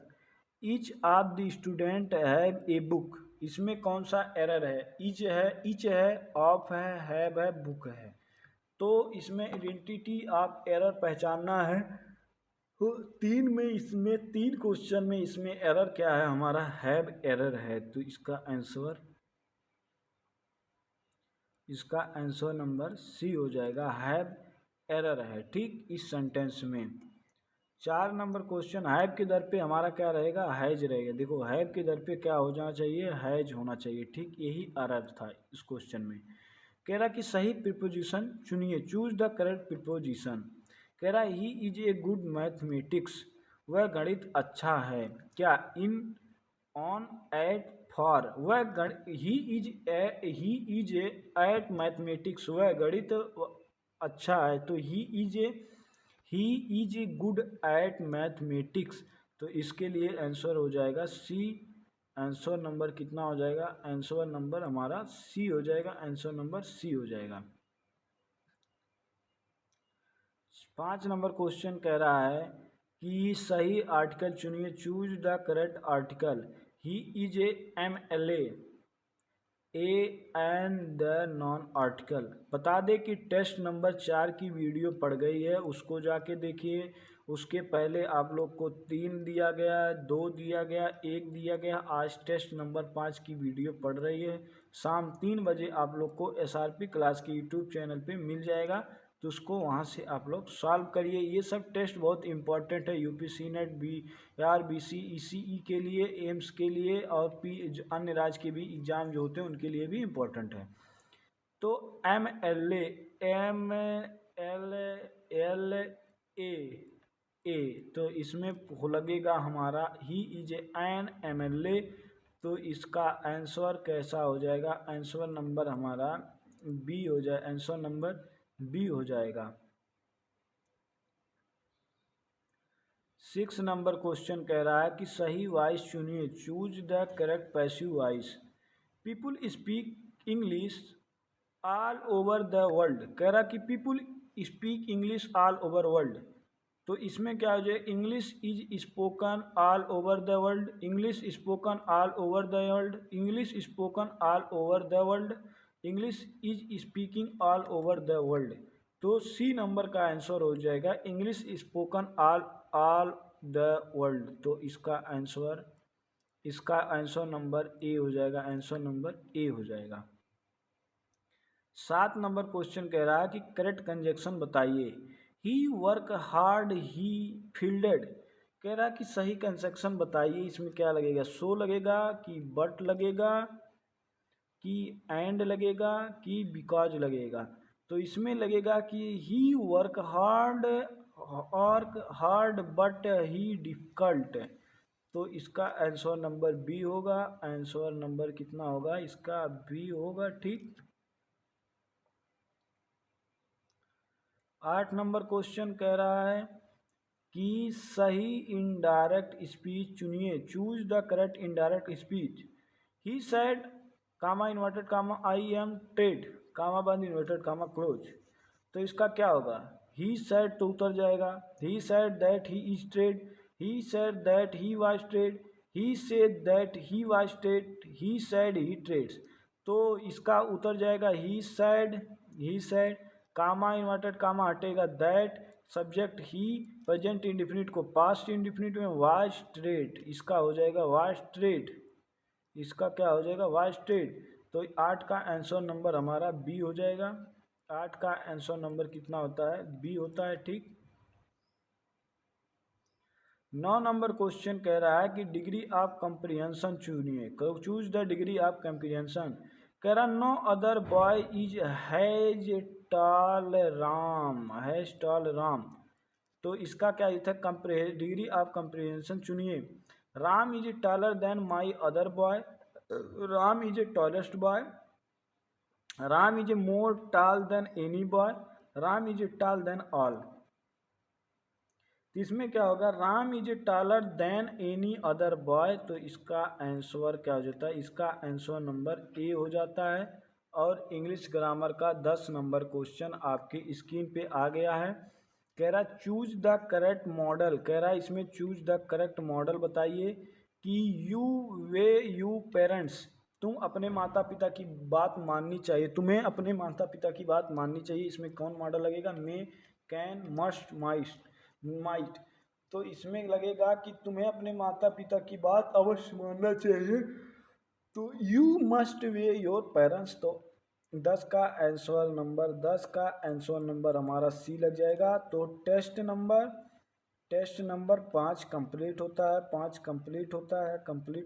Each of the student have a book. इसमें कौन सा एरर है? ईच है, ऑफ है, हैव है, बुक है। तो इसमें आइडेंटिटी ऑफ एरर पहचानना है। तो 3 क्वेश्चन में इसमें एरर क्या है? हमारा हैव एरर है। तो इसका आंसर नंबर सी हो जाएगा। हैव एरर है, ठीक, इस सेंटेंस में। 4 नंबर क्वेश्चन, हैव के दर पे हमारा क्या रहेगा, हैज रहेगा। देखो हैव के दर पे क्या हो जाना चाहिए, हैज होना चाहिए। ठीक यही अर्थ था इस क्वेश्चन में। कह रहा कि सही प्रिपोजिशन चुनिए, चूज द करेक्ट प्रिपोजिशन। कह रहा he is a good mathematics, वह गणित अच्छा है। क्या, इन, ऑन, एट, फॉर, वह he is a at mathematics, वह गणित अच्छा है। तो he is a good at mathematics, तो इसके लिए आंसर हो जाएगा सी। आंसर नंबर कितना हो जाएगा, आंसर नंबर हमारा सी हो जाएगा, आंसर नंबर सी हो जाएगा। 5 नंबर क्वेश्चन कह रहा है कि सही आर्टिकल चुनिए, choose the correct article. He is a MLA, and the non article. बता दें कि टेस्ट नंबर 4 की वीडियो पड़ गई है, उसको जाके देखिए। उसके पहले आप लोग को 3 दिया गया, 2 दिया गया, 1 दिया गया। आज टेस्ट नंबर 5 की वीडियो पड़ रही है। शाम 3 बजे आप लोग को SRP क्लास के यूट्यूब चैनल पे मिल जाएगा, तो उसको वहाँ से आप लोग सॉल्व करिए। ये सब टेस्ट बहुत इंपॉर्टेंट है, UP net, BR BC ECE के लिए, एम्स के लिए, और अन्य राज्य के भी एग्ज़ाम जो होते हैं उनके लिए भी इम्पोर्टेंट है। तो MLA, MLA, तो इसमें लगेगा हमारा ही इज एन MLA। तो इसका आंसर कैसा हो जाएगा, आंसर नंबर हमारा बी हो जाए, आंसर नंबर बी हो जाएगा। 6 नंबर क्वेश्चन कह रहा है कि सही वॉइस चुनिए, choose the correct passive voice. People speak English all over the world. कह रहा कि people speak English all over world, तो इसमें क्या हो जाए, English is spoken all over the world, English spoken all over the world, English spoken all over the world, English is speaking all over the world. तो सी number का answer हो जाएगा English spoken all all the world. तो इसका answer number A हो जाएगा, answer number A हो जाएगा। 7 नंबर क्वेश्चन कह रहा है कि करेक्ट कंजक्शन बताइए। ही वर्क हार्ड, ही फील्डेड। कह रहा है कि सही कंजक्शन बताइए। इसमें क्या लगेगा, सो लगेगा कि बट लगेगा कि एंड लगेगा कि बिकॉज लगेगा। तो इसमें लगेगा कि he work hard but he difficult. तो इसका आंसर नंबर बी होगा, आंसर नंबर कितना होगा इसका, बी होगा। ठीक। 8 नंबर क्वेश्चन कह रहा है कि सही इनडायरेक्ट स्पीच चुनिए, choose the correct indirect speech. He said, comma inverted comma I am tired, comma बंद इन्वर्टेड कामा क्लोज। तो इसका क्या होगा, ही सेड तो उतर जाएगा, he said that he is tired, he said that he was tired, he said that he was tired, he said he tires. तो इसका उतर जाएगा ही सेड, कामा इन्वर्टेड कामा हटेगा, that subject he, present indefinite को past indefinite में was trade, इसका हो जाएगा वाज ट्रेड। इसका क्या हो जाएगा, वाज ट्रेड। तो 8 का आंसर नंबर हमारा बी हो जाएगा। 8 का आंसर नंबर कितना होता है, बी होता है। ठीक। 9 नंबर क्वेश्चन कह रहा है कि डिग्री ऑफ कंप्रीहेंशन चुनिए, choose the degree of comprehension. कह रहा no other boy is has tall Ram. तो इसका क्या था, डिग्री ऑफ कंप्रीहेंशन चुनिए। Ram is taller than my other boy, Ram is a tallest boy, Ram is a more tall than any boy, Ram is a tall than all. तो इसमें क्या होगा, Ram is a taller than any other boy. तो इसका answer क्या हो जाता है, इसका आंसर नंबर ए हो जाता है। और इंग्लिश ग्रामर का 10 नंबर क्वेश्चन आपकी स्क्रीन पे आ गया है। कह रहा चूज द करेक्ट मॉडल। कह रहा है इसमें चूज द करेक्ट मॉडल बताइए कि यू पेरेंट्स, तुम अपने माता पिता की बात माननी चाहिए, तुम्हें अपने माता पिता की बात माननी चाहिए। इसमें कौन मॉडल लगेगा, मे, कैन, मस्ट, माइट। तो इसमें लगेगा कि तुम्हें अपने माता पिता की बात अवश्य मानना चाहिए। तो you must way your parents. तो 10 का आंसर नंबर हमारा सी लग जाएगा। तो test number test number 5 complete होता है, 5 कंप्लीट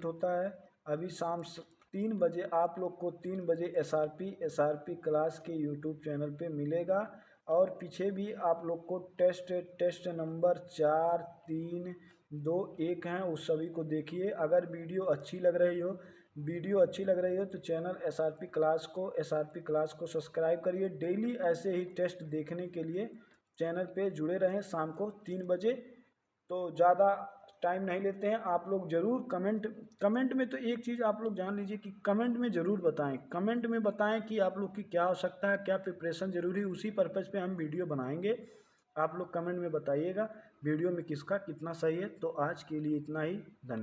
होता है। अभी शाम 3 बजे आप लोग को 3 बजे एस आर पी क्लास के यूट्यूब चैनल पे मिलेगा। और पीछे भी आप लोग को टेस्ट नंबर 4, 3, 2, 1 हैं, उस सभी को देखिए। अगर वीडियो अच्छी लग रही हो तो channel S R P class को सब्सक्राइब करिए। डेली ऐसे ही टेस्ट देखने के लिए चैनल पे जुड़े रहें शाम को 3 बजे। तो ज़्यादा टाइम नहीं लेते हैं, आप लोग ज़रूर कमेंट में तो एक चीज़ आप लोग जान लीजिए कि कमेंट में ज़रूर बताएं, कमेंट में बताएं कि आप लोग की क्या आवश्यकता है, क्या प्रिपरेशन ज़रूरी है। उसी पर्पज़ पे हम वीडियो बनाएंगे। आप लोग कमेंट में बताइएगा वीडियो में किसका कितना सही है। तो आज के लिए इतना ही, धन्यवाद।